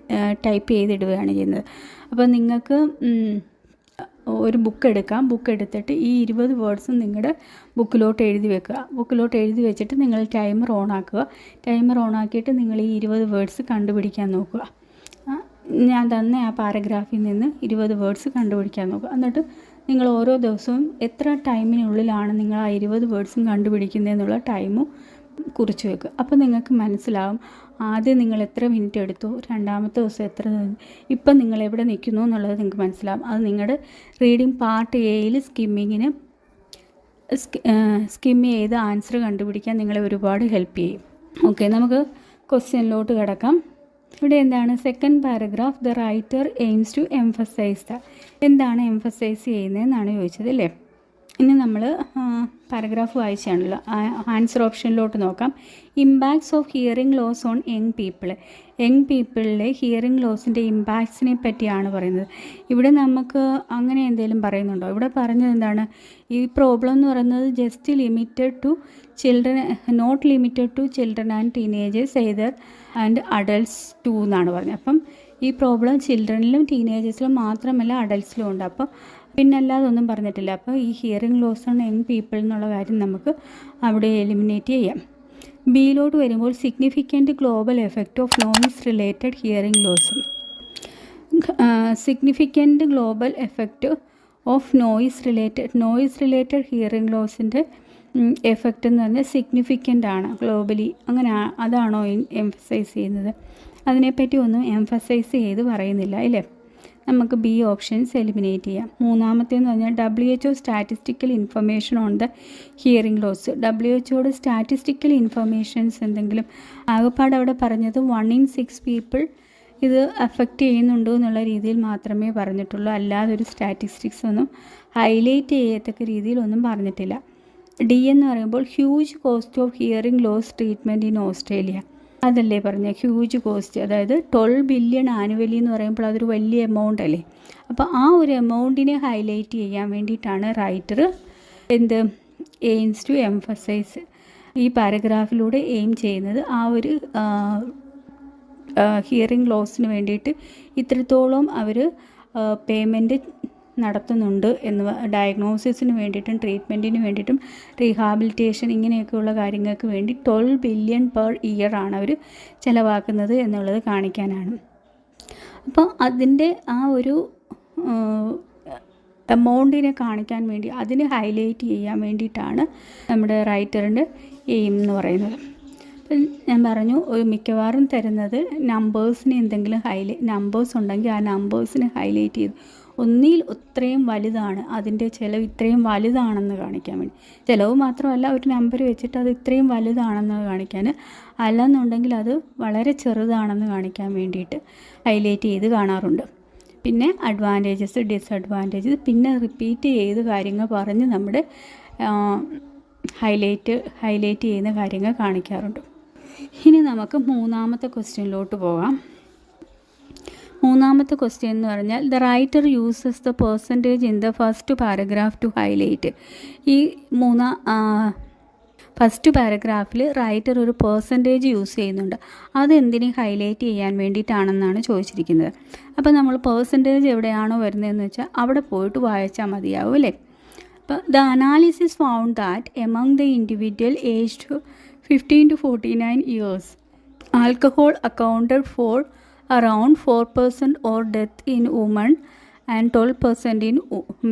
ടൈപ്പ് ചെയ്തിടുകയാണ് ചെയ്യുന്നത്. അപ്പോൾ നിങ്ങൾക്ക് ഒരു ബുക്ക് എടുക്കാം. ബുക്ക് എടുത്തിട്ട് ഈ 20 വേർഡ്സും നിങ്ങളുടെ ബുക്കിലോട്ട് എഴുതി വെക്കുക. ബുക്കിലോട്ട് എഴുതി വെച്ചിട്ട് നിങ്ങൾ ടൈമർ ഓൺ ആക്കുക. ടൈമർ ഓൺ ആക്കിയിട്ട് നിങ്ങൾ ഈ 20 വേർഡ്സ് കണ്ടുപിടിക്കാൻ നോക്കുക. ഞാൻ തന്ന ആ പാരഗ്രാഫിൽ നിന്ന് 20 വേർഡ്സ് കണ്ടുപിടിക്കാൻ നോക്കുക. എന്നിട്ട് നിങ്ങൾ ഓരോ ദിവസവും എത്ര ടൈമിനുള്ളിലാണ് നിങ്ങൾ ആ 20 വേർഡ്സും കണ്ടുപിടിക്കുന്നതെന്നുള്ള ടൈമും കുറിച്ച് വെക്കുക. അപ്പോൾ നിങ്ങൾക്ക് മനസ്സിലാവും ആദ്യം നിങ്ങൾ എത്ര മിനിറ്റ് എടുത്തു, രണ്ടാമത്തെ ദിവസം എത്ര, ഇപ്പം നിങ്ങൾ എവിടെ നിൽക്കുന്നു എന്നുള്ളത് നിങ്ങൾക്ക് മനസ്സിലാവും. അത് നിങ്ങളുടെ റീഡിംഗ് പാർട്ട് എയിൽ സ്കിം ചെയ്ത് ആൻസർ കണ്ടുപിടിക്കാൻ നിങ്ങളെ ഒരുപാട് ഹെൽപ്പ് ചെയ്യും. ഓക്കെ, നമുക്ക് ക്വസ്റ്റ്യനിലോട്ട് കിടക്കാം. ഇവിടെ എന്താണ്? Second paragraph, the writer aims to emphasise എന്താണ് എംഫസൈസ് ചെയ്യുന്നതെന്നാണ് ചോദിച്ചത് അല്ലേ. ഇനി നമ്മൾ പാരഗ്രാഫ് വായിച്ചാണല്ലോ. ആൻസർ ഓപ്ഷനിലോട്ട് നോക്കാം. Impacts of hearing loss on young people. Young പീപ്പിളിലെ ഹിയറിംഗ് ലോസിൻ്റെ ഇമ്പാക്ട്സിനെ പറ്റിയാണ് പറയുന്നത്. ഇവിടെ നമുക്ക് അങ്ങനെ എന്തെങ്കിലും പറയുന്നുണ്ടോ? ഇവിടെ പറഞ്ഞത് എന്താണ്? ഈ പ്രോബ്ലം എന്ന് പറയുന്നത് just limited to children, not limited to children and teenagers either and adults too എന്നാണ് പറഞ്ഞത്. അപ്പം ഈ പ്രോബ്ലം ചിൽഡ്രനിലും ടീനേജേഴ്സിലും മാത്രമല്ല അഡൾട്ട്സിലും ഉണ്ട്. അപ്പം പിന്നെ അല്ലാതെ ഒന്നും പറഞ്ഞിട്ടില്ല. അപ്പോൾ ഈ hearing loss on young people എന്നുള്ള കാര്യം നമുക്ക് അവിടെ എലിമിനേറ്റ് ചെയ്യാം. ബിയിലോട്ട് വരുമ്പോൾ significant global effect of noise related hearing loss. Significant global effect of noise related hearing ലോസിൻ്റെ എഫക്റ്റ് എന്ന് പറഞ്ഞാൽ സിഗ്നിഫിക്കൻ്റ് ആണ് ഗ്ലോബലി. അങ്ങനെ അതാണോ എംഫസൈസ് ചെയ്യുന്നത്? അതിനെപ്പറ്റി ഒന്നും എംഫസൈസ് ചെയ്ത് പറയുന്നില്ല അല്ലേ. നമുക്ക് ബി ഓപ്ഷൻസ് എലിമിനേറ്റ് ചെയ്യാം. മൂന്നാമത്തേന്ന് പറഞ്ഞാൽ WHO statistical information on the hearing loss. WHOയുടെ സ്റ്റാറ്റിസ്റ്റിക്കൽ ഇൻഫർമേഷൻസ് എന്തെങ്കിലും ആകെപ്പാട് അവിടെ പറഞ്ഞത് 1 in 6 പീപ്പിൾ ഇത് അഫക്റ്റ് ചെയ്യുന്നുണ്ടോ എന്നുള്ള രീതിയിൽ മാത്രമേ പറഞ്ഞിട്ടുള്ളൂ. അല്ലാതെ ഒരു സ്റ്റാറ്റിസ്റ്റിക്സ് ഒന്നും ഹൈലൈറ്റ് ചെയ്യത്തക്ക രീതിയിലൊന്നും പറഞ്ഞിട്ടില്ല. ഡി എന്ന് പറയുമ്പോൾ huge cost of hearing loss treatment in Australia. അതല്ലേ പറഞ്ഞ ഹ്യൂജ് കോസ്റ്റ്, അതായത് 12 ബില്യൺ ആനുവലി എന്ന് പറയുമ്പോൾ അതൊരു വലിയ എമൗണ്ട് അല്ലേ. അപ്പോൾ ആ ഒരു എമൗണ്ടിനെ ഹൈലൈറ്റ് ചെയ്യാൻ വേണ്ടിയിട്ടാണ് റൈറ്റർ എയിംസ് ടു എംഫസൈസ് ഈ പാരഗ്രാഫിലൂടെ എയിം ചെയ്യുന്നത്. ആ ഒരു ഹിയറിംഗ് ലോസിന് വേണ്ടിയിട്ട് ഇത്രത്തോളം അവർ പേയ്മെൻറ്റ് നടത്തുന്നുണ്ട് എന്ന്, ഡയഗ്നോസിസിന് വേണ്ടിയിട്ടും ട്രീറ്റ്മെൻറ്റിന് വേണ്ടിയിട്ടും റീഹാബിലിറ്റേഷൻ ഇങ്ങനെയൊക്കെയുള്ള കാര്യങ്ങൾക്ക് വേണ്ടി 12 ബില്യൺ പെർ ഇയർ ആണ് അവർ ചിലവാക്കുന്നത് എന്നുള്ളത് കാണിക്കാനാണ്. അപ്പോൾ അതിൻ്റെ ആ ഒരു എമൗണ്ടിനെ കാണിക്കാൻ വേണ്ടി, അതിനെ ഹൈലൈറ്റ് ചെയ്യാൻ വേണ്ടിയിട്ടാണ് നമ്മുടെ റൈറ്ററിൻ്റെ എയിം എന്ന് പറയുന്നത്. ഞാൻ പറഞ്ഞു മിക്കവാറും തരുന്നത് നമ്പേഴ്സിന് എന്തെങ്കിലും നമ്പേഴ്സ് ഉണ്ടെങ്കിൽ ആ നമ്പേഴ്സിനെ ഹൈലൈറ്റ് ചെയ്ത് ഒന്നിൽ ഇത്രയും വലുതാണ്, അതിൻ്റെ ചിലവ് ഇത്രയും വലുതാണെന്ന് കാണിക്കാൻ വേണ്ടി. ചിലവ് മാത്രമല്ല, ഒരു നമ്പർ വെച്ചിട്ട് അത് ഇത്രയും വലുതാണെന്ന് കാണിക്കാൻ, അല്ലെന്നുണ്ടെങ്കിൽ അത് വളരെ ചെറുതാണെന്ന് കാണിക്കാൻ വേണ്ടിയിട്ട് ഹൈലൈറ്റ് ചെയ്ത് കാണാറുണ്ട്. പിന്നെ അഡ്വാൻറ്റേജസ്, ഡിസഡ്വാൻറ്റേജസ്, പിന്നെ റിപ്പീറ്റ് ചെയ്ത് കാര്യങ്ങൾ പറഞ്ഞ് നമ്മുടെ ഹൈലൈറ്റ് ചെയ്യുന്ന കാര്യങ്ങൾ കാണിക്കാറുണ്ട്. ഇനി നമുക്ക് മൂന്നാമത്തെ ക്വസ്റ്റ്യനിലോട്ട് പോകാം. മൂന്നാമത്തെ ക്വസ്റ്റ്യൻ എന്ന് പറഞ്ഞാൽ the writer uses the percentage in the first paragraph to highlight. ഈ ഫസ്റ്റ് പാരഗ്രാഫിൽ റൈറ്റർ ഒരു പെർസെൻറ്റേജ് യൂസ് ചെയ്യുന്നുണ്ട്. അതെന്തിനെ ഹൈലൈറ്റ് ചെയ്യാൻ വേണ്ടിയിട്ടാണെന്നാണ് ചോദിച്ചിരിക്കുന്നത്. അപ്പോൾ നമ്മൾ പെർസെൻറ്റേജ് എവിടെയാണോ വരുന്നതെന്ന് വെച്ചാൽ അവിടെ പോയിട്ട് വായിച്ചാൽ മതിയാവും അല്ലേ. അപ്പോൾ the analysis found that among the individual aged 15 to 49 years, alcohol accounted for around 4% or death in women and 12% in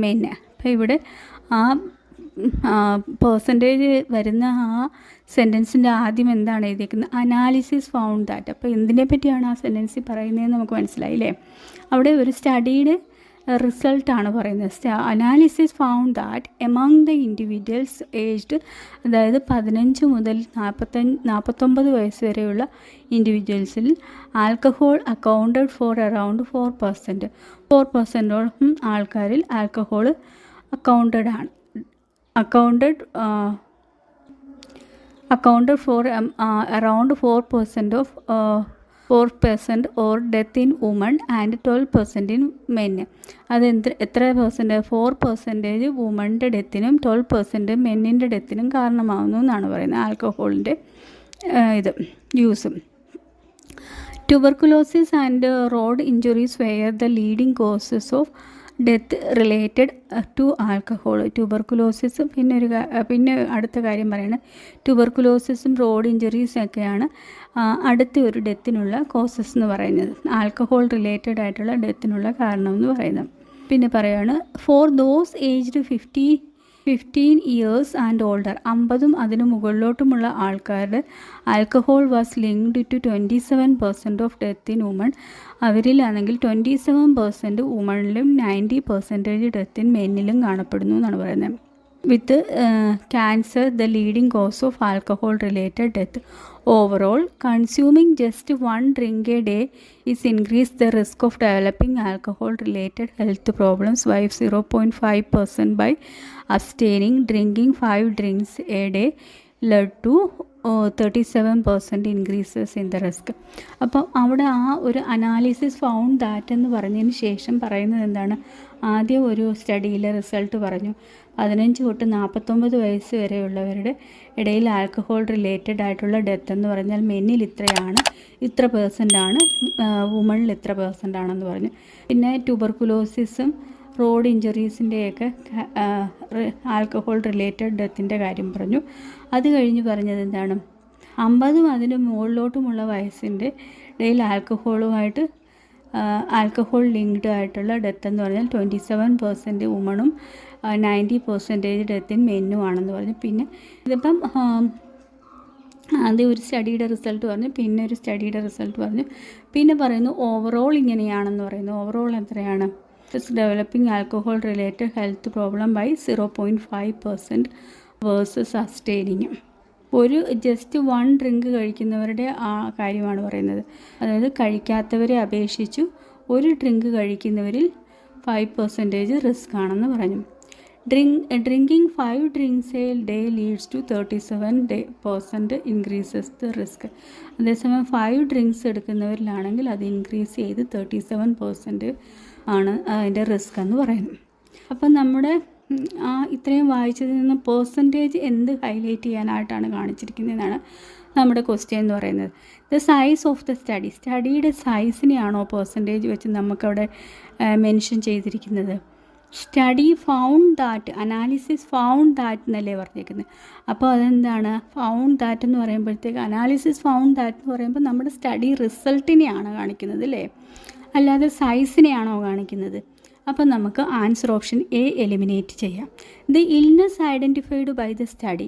men. അപ്പോൾ ഇവിടെ ആ പെർസെൻറ്റേജ് വരുന്ന ആ സെൻറ്റൻസിൻ്റെ ആദ്യം എന്താണ് എഴുതിയിരിക്കുന്നത്? Analysis found that. അപ്പോൾ എന്തിനെ പറ്റിയാണ് ആ സെൻറ്റൻസിൽ പറയുന്നതെന്ന് നമുക്ക് മനസ്സിലായില്ലേ. അവിടെ ഒരു സ്റ്റഡിയുടെ റിസൾട്ടാണ് പറയുന്നത്. Analysis found that among the individuals aged, അതായത് 15 മുതൽ 49 വയസ്സ് വരെയുള്ള ഇൻഡിവിജ്വൽസിൽ ആൽക്കഹോൾ അക്കൗണ്ടഡ് ഫോർ അറൗണ്ട് 4%. 4%ഓളം ആൾക്കാരിൽ alcohol accounted for around 4% or death in women and 12% in men. അത് എത്ര പെർസെൻറ്റ്? 4% വുമൻ്റെ ഡെത്തിനും 12% മെന്നിൻ്റെ ഡെത്തിനും കാരണമാകുന്നു എന്നാണ് പറയുന്നത് ആൽക്കഹോളിൻ്റെ യൂസും. Tuberculosis and road injuries were the leading causes of death related to alcohol. ട്യൂബർക്കുലോസിസും പിന്നെ അടുത്ത കാര്യം പറയുന്നത് ട്യൂബർക്കുലോസിസും റോഡ് ഇഞ്ചുറീസൊക്കെയാണ് അടുത്ത ഒരു ഡെത്തിനുള്ള കോസസ് എന്ന് പറയുന്നത്, ആൽക്കഹോൾ റിലേറ്റഡ് ആയിട്ടുള്ള ഡെത്തിനുള്ള കാരണം എന്ന് പറയുന്നത്. പിന്നെ പറയുകയാണ് for those aged 15 years and older, 50 അതിന് മുകളിലോട്ടുമുള്ള ആൾക്കാരുടെ alcohol was linked to 27% of death in woman. അവരിലാണെങ്കിൽ 27% വുമണിലും 90% ഡെത്ത് ഇൻ മെന്നിലും കാണപ്പെടുന്നു എന്നാണ് പറയുന്നത്. With cancer the leading cause of alcohol related death. Overall consuming just 1 drink a day is increase the risk of developing alcohol related health problems by 0.5% by abstaining. Drinking 5 drinks a day led to 37% increases in the risk. അപ്പം അവിടെ ആ ഒരു അനാലിസിസ് ഫൗണ്ട് ദാറ്റ് എന്ന് പറഞ്ഞതിന് ശേഷം പറയുന്നത് എന്താണ്? ആദ്യം ഒരു സ്റ്റഡിയിലെ റിസൾട്ട് പറഞ്ഞു 15 തൊട്ട് 49 വയസ്സ് വരെയുള്ളവരുടെ ഇടയിൽ ആൽക്കഹോൾ റിലേറ്റഡ് ആയിട്ടുള്ള ഡെത്ത് എന്ന് പറഞ്ഞാൽ മെന്നിൽ ഇത്ര പെർസെൻ്റാണ്, വുമണിൽ ഇത്ര പെർസെൻ്റാണെന്ന് പറഞ്ഞു. പിന്നെ ട്യൂബർക്കുലോസിസും റോഡ് ഇഞ്ചുറീസിൻ്റെയൊക്കെ ആൽക്കഹോൾ റിലേറ്റഡ് ഡെത്തിൻ്റെ കാര്യം പറഞ്ഞു. അത് കഴിഞ്ഞ് പറഞ്ഞത് എന്താണ്? 50 അതിന് മുകളിലോട്ടുമുള്ള വയസ്സിൻ്റെ ഇടയിൽ ആൽക്കഹോൾ ലിങ്ക്ഡ് ആയിട്ടുള്ള ഡെത്ത് എന്ന് പറഞ്ഞാൽ 27% വുമണും 90% ഡെത്ത് ഇൻ മെന്നുമാണെന്ന് പറഞ്ഞു. പിന്നെ ഇതിപ്പം ആദ്യം ഒരു സ്റ്റഡിയുടെ റിസൾട്ട് പറഞ്ഞു, പിന്നെ ഒരു സ്റ്റഡിയുടെ റിസൾട്ട് പറഞ്ഞു, പിന്നെ പറയുന്നു ഓവറോൾ ഇങ്ങനെയാണെന്ന് പറയുന്നു. ഓവറോൾ എത്രയാണ്? It's developing alcohol related health problem by 0.5% versus sustaining. ഒരു ജസ്റ്റ് 1 ഡ്രിങ്ക് കഴിക്കുന്നവരുടെ ആ കാര്യമാണ് പറയുന്നത്. അതായത് കഴിക്കാത്തവരെ അപേക്ഷിച്ചു ഒരു ഡ്രിങ്ക് കഴിക്കുന്നവരിൽ 5% റിസ്ക് ആണെന്ന് പറഞ്ഞു. Drinking 5 drinks a day leads to 37% increases the risk. അതേസമയം 5 ഡ്രിങ്ക്സ് എടുക്കുന്നവരിലാണെങ്കിൽ അത് ഇൻക്രീസ് ചെയ്ത് 37% ആണ് അതിൻ്റെ റിസ്ക് എന്ന് പറയുന്നത്. അപ്പം നമ്മുടെ ഇത്രയും വായിച്ചതിൽ നിന്ന് പെർസെൻറ്റേജ് എന്ത് ഹൈലൈറ്റ് ചെയ്യാനായിട്ടാണ് കാണിച്ചിരിക്കുന്നതെന്നാണ് നമ്മുടെ ക്വസ്റ്റ്യൻ എന്ന് പറയുന്നത്. ദ സൈസ് ഓഫ് ദ സ്റ്റഡിയുടെ സൈസിനെയാണോ പെർസെൻറ്റേജ് വെച്ച് നമുക്കവിടെ മെൻഷൻ ചെയ്തിരിക്കുന്നത്? Study found that, analysis found that എന്നല്ലേ പറഞ്ഞേക്കുന്നത്. അപ്പോൾ അതെന്താണ് ഫൗണ്ട് ദാറ്റ് എന്ന് പറയുമ്പോഴത്തേക്ക്? അനാലിസിസ് ഫൗണ്ട് ദാറ്റ് എന്ന് പറയുമ്പോൾ നമ്മുടെ സ്റ്റഡി റിസൾട്ടിനെയാണ് കാണിക്കുന്നത് അല്ലേ, അല്ലാതെ സൈസിനെയാണോ കാണിക്കുന്നത്? അപ്പം നമുക്ക് ആൻസർ ഓപ്ഷൻ എ എലിമിനേറ്റ് ചെയ്യാം. The illness identified by the study,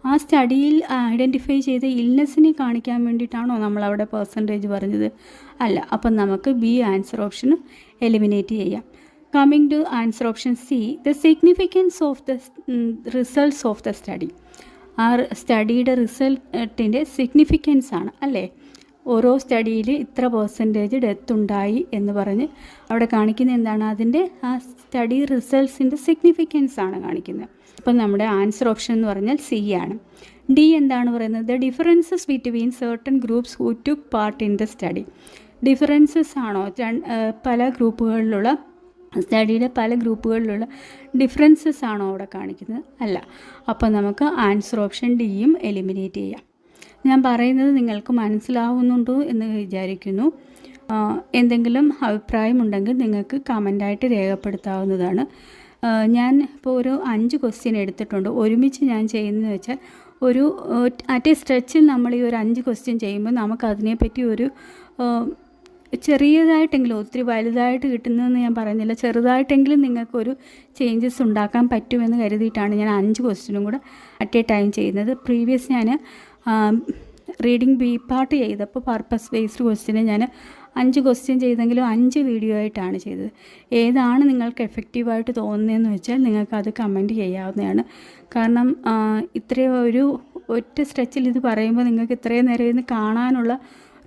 ആ സ്റ്റഡിയിൽ ഐഡൻറ്റിഫൈ ചെയ്ത ഇൽനെസ്സിനെ കാണിക്കാൻ വേണ്ടിയിട്ടാണോ നമ്മളവിടെ പെർസെൻറ്റേജ് പറഞ്ഞത്? അല്ല. അപ്പം നമുക്ക് ബി ആൻസർ ഓപ്ഷൻ എലിമിനേറ്റ് ചെയ്യാം. Coming to answer option C, the significance of the results of the study. ആ സ്റ്റഡിയുടെ റിസൾട്ടിൻ്റെ സിഗ്നിഫിക്കൻസ് ആണ് അല്ലേ. ഓരോ സ്റ്റഡിയിൽ ഇത്ര പെർസെൻറ്റേജ് ഡെത്ത് ഉണ്ടായി എന്ന് പറഞ്ഞ് അവിടെ കാണിക്കുന്നത് എന്താണ്? അതിൻ്റെ ആ സ്റ്റഡി റിസൾട്ട്സിൻ്റെ സിഗ്നിഫിക്കൻസ് ആണ് കാണിക്കുന്നത്. അപ്പം നമ്മുടെ ആൻസർ ഓപ്ഷൻ എന്ന് പറഞ്ഞാൽ സി ആണ്. ഡി എന്താണ് പറയുന്നത്? The differences between certain groups who took part in the study. Differences ആണോ? പല ഗ്രൂപ്പുകളിലുള്ള സ്റ്റഡിയുടെ പല ഗ്രൂപ്പുകളിലുള്ള ഡിഫറൻസസ് ആണോ അവിടെ കാണിക്കുന്നത്? അല്ല. അപ്പോൾ നമുക്ക് ആൻസർ ഓപ്ഷൻ ഡിയും എലിമിനേറ്റ് ചെയ്യാം. ഞാൻ പറയുന്നത് നിങ്ങൾക്ക് മനസ്സിലാവുന്നുണ്ടോ എന്ന് വിചാരിക്കുന്നു. എന്തെങ്കിലും അഭിപ്രായമുണ്ടെങ്കിൽ നിങ്ങൾക്ക് കമൻ്റായിട്ട് രേഖപ്പെടുത്താവുന്നതാണ്. ഞാൻ ഇപ്പോൾ ഒരു 5 ക്വസ്റ്റ്യൻ എടുത്തിട്ടുണ്ട്. ഒരുമിച്ച് ഞാൻ ചെയ്യുന്നതെന്ന് വെച്ചാൽ ഒരു അറ്റ് എ സ്ട്രെച്ചിൽ നമ്മൾ ഈ ഒരു 5 ക്വസ്റ്റ്യൻ ചെയ്യുമ്പോൾ നമുക്കതിനെപ്പറ്റി ഒരു ചെറിയതായിട്ടെങ്കിലും, ഒത്തിരി വലുതായിട്ട് കിട്ടുന്നതെന്ന് ഞാൻ പറയുന്നില്ല, ചെറുതായിട്ടെങ്കിലും നിങ്ങൾക്കൊരു ചേഞ്ചസ് ഉണ്ടാക്കാൻ പറ്റുമെന്ന് കരുതിയിട്ടാണ് ഞാൻ 5 ക്വസ്റ്റ്യനും കൂടെ അറ്റ് എ ടൈം ചെയ്യുന്നത്. പ്രീവിയസ് ഞാൻ റീഡിംഗ് ബി പാർട്ട് ചെയ്തപ്പോൾ പർപ്പസ് ബേസ്ഡ് ക്വസ്റ്റ്യന് ഞാൻ 5 ക്വസ്റ്റ്യൻ ചെയ്തെങ്കിലും 5 വീഡിയോ ആയിട്ടാണ് ചെയ്തത്. ഏതാണ് നിങ്ങൾക്ക് എഫക്റ്റീവായിട്ട് തോന്നുന്നതെന്ന് വെച്ചാൽ നിങ്ങൾക്കത് കമൻറ്റ് ചെയ്യാവുന്നതാണ്. കാരണം ഇത്രയും ഒറ്റ സ്ട്രെച്ചിൽ ഇത് പറയുമ്പോൾ നിങ്ങൾക്ക് ഇത്രയും നേരം ഇന്ന് കാണാനുള്ള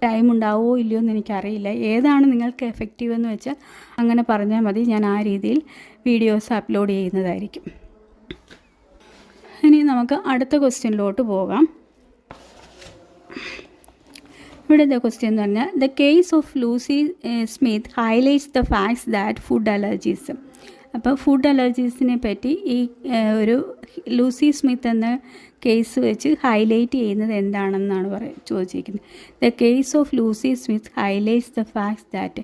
ടൈം ഉണ്ടാവുമോ ഇല്ലയോ എന്ന് എനിക്കറിയില്ല. ഏതാണ് നിങ്ങൾക്ക് എഫക്റ്റീവ് എന്ന് വെച്ചാൽ അങ്ങനെ പറഞ്ഞാൽ മതി. ഞാൻ ആ രീതിയിൽ വീഡിയോസ് അപ്ലോഡ് ചെയ്യുന്നതായിരിക്കും. ഇനി നമുക്ക് അടുത്ത ക്വസ്റ്റ്യനിലോട്ട് പോകാം. ഇവിടുത്തെ ക്വസ്റ്റ്യൻ എന്ന് പറഞ്ഞാൽ the case of Lucy Smith highlights the facts that food allergies. അപ്പോൾ ഫുഡ് അലർജീസിനെ പറ്റി ഈ ഒരു ലൂസി സ്മിത്ത് എന്ന കേസ് വെച്ച് ഹൈലൈറ്റ് ചെയ്യുന്നത് എന്താണെന്നാണ് ചോദിച്ചിരിക്കുന്നത്. The case of Lucy Smith highlights the facts that.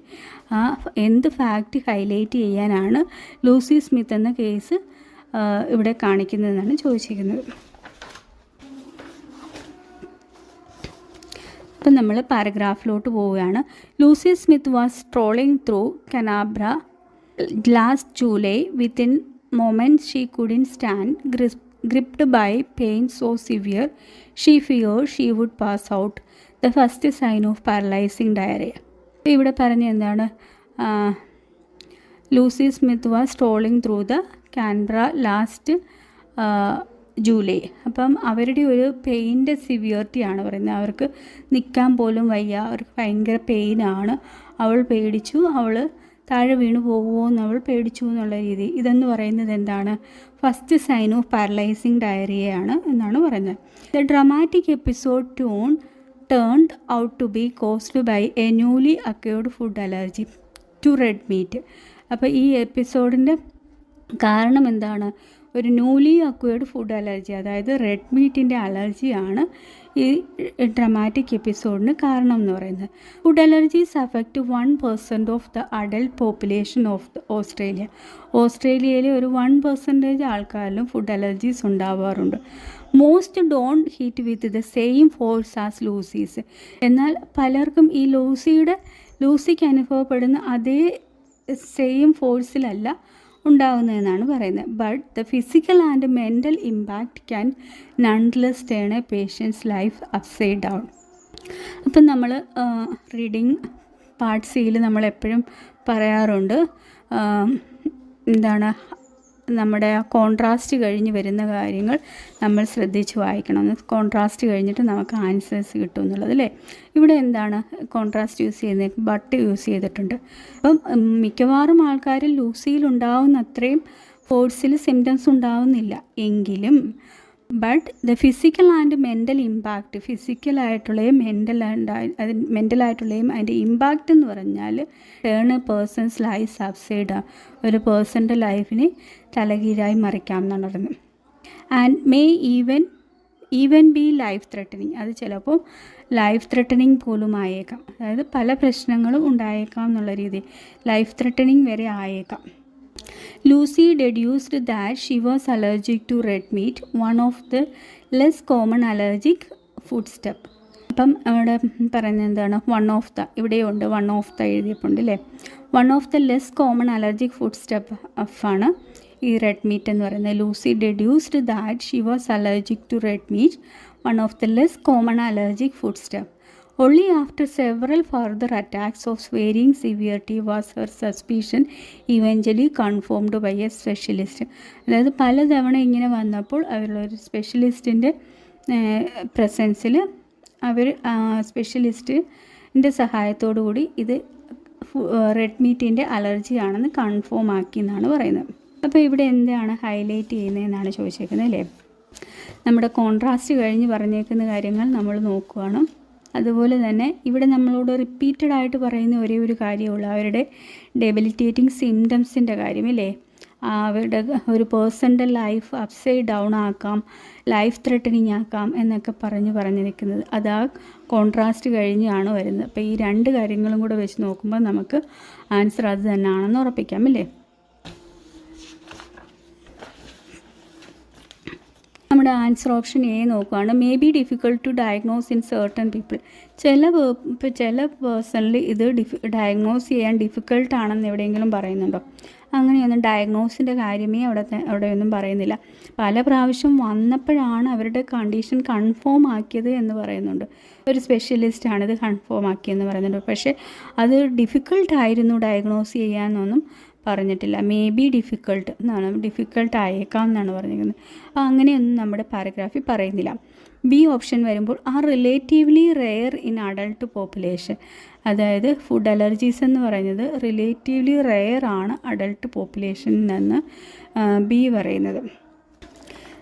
ആ എന്ത് ഫാക്റ്റ് ഹൈലൈറ്റ് ചെയ്യാനാണ് ലൂസി സ്മിത്ത് എന്ന കേസ് ഇവിടെ കാണിക്കുന്നതെന്നാണ് ചോദിച്ചിരിക്കുന്നത്. അപ്പം നമ്മൾ പാരഗ്രാഫിലോട്ട് പോവുകയാണ്. Lucy Smith was strolling through Canberra last July. Within moments she couldn't stand, gripped by pain so severe she feared she would pass out, the first sign of paralyzing diarrhea. ഇവിടെ പറഞ്ഞ എന്താണ്? Lucy Smith was strolling through the Canberra last July. അപ്പം അവരുടെ ഒരു പെയിൻ്റെ സിവിയറിറ്റിയാണ് പറയുന്നത്. അവർക്ക് നിൽക്കാൻ പോലും വയ്യ, അവർക്ക് ഭയങ്കര പെയിനാണ്. അവൾ പേടിച്ചു, അവൾ താഴെ വീണു പോകുമോ എന്ന് അവൾ പേടിച്ചു എന്നുള്ള രീതി. ഇതെന്ന് പറയുന്നത് എന്താണ്? ഫസ്റ്റ് സൈൻ ഓഫ് പാരലൈസിങ് ഡയറിയയാണ് എന്നാണ് പറയുന്നത്. The dramatic episode turned out to be caused by a newly acquired food allergy to red meat. അപ്പോൾ ഈ എപ്പിസോഡിൻ്റെ കാരണം എന്താണ്? ഒരു ന്യൂലി അക്വേർഡ് ഫുഡ് അലർജി, അതായത് റെഡ് മീറ്റിൻ്റെ അലർജിയാണ് ഈ ഡ്രമാറ്റിക് എപ്പിസോഡിന് കാരണം എന്ന് പറയുന്നത്. Food allergies affect 1% of the adult population of Australia. ഓസ്ട്രേലിയയിലെ ഒരു 1% ആൾക്കാരിലും ഫുഡ് അലർജീസ് ഉണ്ടാവാറുണ്ട്. Most don't heat with the same force as Lucy's. എന്നാൽ പലർക്കും ഈ ലൂസിക്ക് അനുഭവപ്പെടുന്ന അതേ സെയിം ഫോഴ്സിലല്ല ഉണ്ടാകുന്നതെന്നാണ് പറയുന്നത്. But the physical and mental impact can nonetheless turn a patient's life upside down. അപ്പം നമ്മൾ റീഡിങ് പാർട്ട് സിയിൽ നമ്മളെപ്പോഴും പറയാറുണ്ട്, എന്താണ്, നമ്മുടെ കോൺട്രാസ്റ്റ് കഴിഞ്ഞ് വരുന്ന കാര്യങ്ങൾ നമ്മൾ ശ്രദ്ധിച്ച് വായിക്കണം. കോൺട്രാസ്റ്റ് കഴിഞ്ഞിട്ട് നമുക്ക് ആൻസേഴ്സ് കിട്ടും എന്നുള്ളത് അല്ലേ. ഇവിടെ എന്താണ് കോൺട്രാസ്റ്റ് യൂസ് ചെയ്യുന്നത്? ബട്ട് യൂസ് ചെയ്തിട്ടുണ്ട്. അപ്പം മിക്കവാറും ആൾക്കാരിൽ ലൂസിയിലുണ്ടാവുന്ന അത്രയും ഫോഴ്സിൽ സിംറ്റംസ് ഉണ്ടാവുന്നില്ല എങ്കിലും but the physical and mental impact, ഫിസിക്കലായിട്ടുള്ളതും മെൻ്റലായിട്ടുള്ളതും അതിൻ്റെ ഇമ്പാക്റ്റ് എന്ന് പറഞ്ഞാൽ turn a person's life upside, ഒരു പേഴ്സൻ്റെ ലൈഫിനെ തലകീഴായി മറിക്കാം എന്നാണ് പറയുന്നത്. And may even be life threatening, അത് ചിലപ്പോൾ ലൈഫ് ത്രെട്ടനിങ് പോലും ആയേക്കാം. അതായത് പല പ്രശ്നങ്ങളും ഉണ്ടായേക്കാം എന്നുള്ള രീതി ലൈഫ് ത്രെട്ടനിങ് വരെ ആയേക്കാം. Lucy deduced that she was allergic to red meat, one of the less common allergic foodstuff. അപ്പം അവിടെ പറയുന്നത് എന്താണ്? ഇവിടെയുണ്ട് വൺ ഓഫ് ദ എഴുതിയപ്പോണ്ട് അല്ലേ. One of the less common allergic food stuff ആണ് ഈ റെഡ് മീറ്റ് എന്ന് പറയുന്നത്. Lucy deduced that she was allergic to red meat, one of the less common allergic food stuff. Only after several further attacks of varying severity was her suspicion eventually confirmed by a specialist. അതായത് പലതവണ ഇങ്ങനെ വന്നപ്പോൾ അവരുള്ളൊരു സ്പെഷ്യലിസ്റ്റിൻ്റെ പ്രസൻസിൽ സ്പെഷ്യലിസ്റ്റിൻ്റെ സഹായത്തോടു കൂടി ഇത് റെഡ് മീറ്റിൻ്റെ അലർജിയാണെന്ന് കൺഫേം ആക്കി എന്നാണ് പറയുന്നത്. അപ്പോൾ ഇവിടെ എന്താണ് ഹൈലൈറ്റ് ചെയ്യുന്നതെന്നാണ് ചോദിച്ചേക്കുന്നത് അല്ലേ. നമ്മുടെ കോൺട്രാസ്റ്റ് കഴിഞ്ഞ് പറഞ്ഞേക്കുന്ന കാര്യങ്ങൾ നമ്മൾ നോക്കുകയാണ്. അതുപോലെ തന്നെ ഇവിടെ നമ്മളോട് റിപ്പീറ്റഡ് ആയിട്ട് പറയുന്ന ഒരേ ഒരു കാര്യമുള്ളൂ, അവരുടെ ഡെബിലിറ്റേറ്റിംഗ് സിംറ്റംസിൻ്റെ കാര്യമല്ലേ. അവരുടെ ഒരു പേഴ്സൻ്റെ ലൈഫ് അപ്സൈഡ് ഡൗൺ ആക്കാം, ലൈഫ് ത്രെട്ടനിങ് ആക്കാം എന്നൊക്കെ പറഞ്ഞിരിക്കുന്നത് അത് ആ കോൺട്രാസ്റ്റ് കഴിഞ്ഞാണ് വരുന്നത്. അപ്പോൾ ഈ രണ്ട് കാര്യങ്ങളും കൂടെ വെച്ച് നോക്കുമ്പോൾ നമുക്ക് ആൻസർ അത് തന്നെയാണെന്ന് ഉറപ്പിക്കാം അല്ലേ. നമ്മുടെ ആൻസർ ഓപ്ഷൻ എ നോക്കുകയാണ്. May be difficult to diagnose in certain people. ചില പേഴ്സണിൽ ഇത് ഡയഗ്നോസ് ചെയ്യാൻ ഡിഫിക്കൾട്ടാണെന്ന് എവിടെയെങ്കിലും പറയുന്നുണ്ടോ? അങ്ങനെയൊന്നും ഡയഗ്നോസിൻ്റെ കാര്യമേ അവിടെയൊന്നും പറയുന്നില്ല. പല പ്രാവശ്യം വന്നപ്പോഴാണ് അവരുടെ കണ്ടീഷൻ കൺഫേം ആക്കിയത് എന്ന് പറയുന്നുണ്ട്. ഒരു സ്പെഷ്യലിസ്റ്റാണിത് കൺഫേം ആക്കിയെന്ന് പറയുന്നുണ്ട്. പക്ഷേ അത് ഡിഫിക്കൾട്ടായിരുന്നു ഡയഗ്നോസ് ചെയ്യാമെന്നൊന്നും പറഞ്ഞിട്ടില്ല. മേ ബി ഡിഫിക്കൾട്ട് എന്നാണ്, ഡിഫിക്കൾട്ട് ആയേക്കാം എന്നാണ് പറഞ്ഞിരിക്കുന്നത്. അപ്പോൾ അങ്ങനെയൊന്നും നമ്മുടെ പാരഗ്രാഫിൽ പറയുന്നില്ല. ബി ഓപ്ഷൻ വരുമ്പോൾ relatively rare in adult population, അതായത് ഫുഡ് അലർജീസ് എന്ന് പറയുന്നത് റിലേറ്റീവ്ലി റെയർ ആണ് അഡൾട്ട് പോപ്പുലേഷനിൽ നിന്ന് ബി പറയുന്നത്.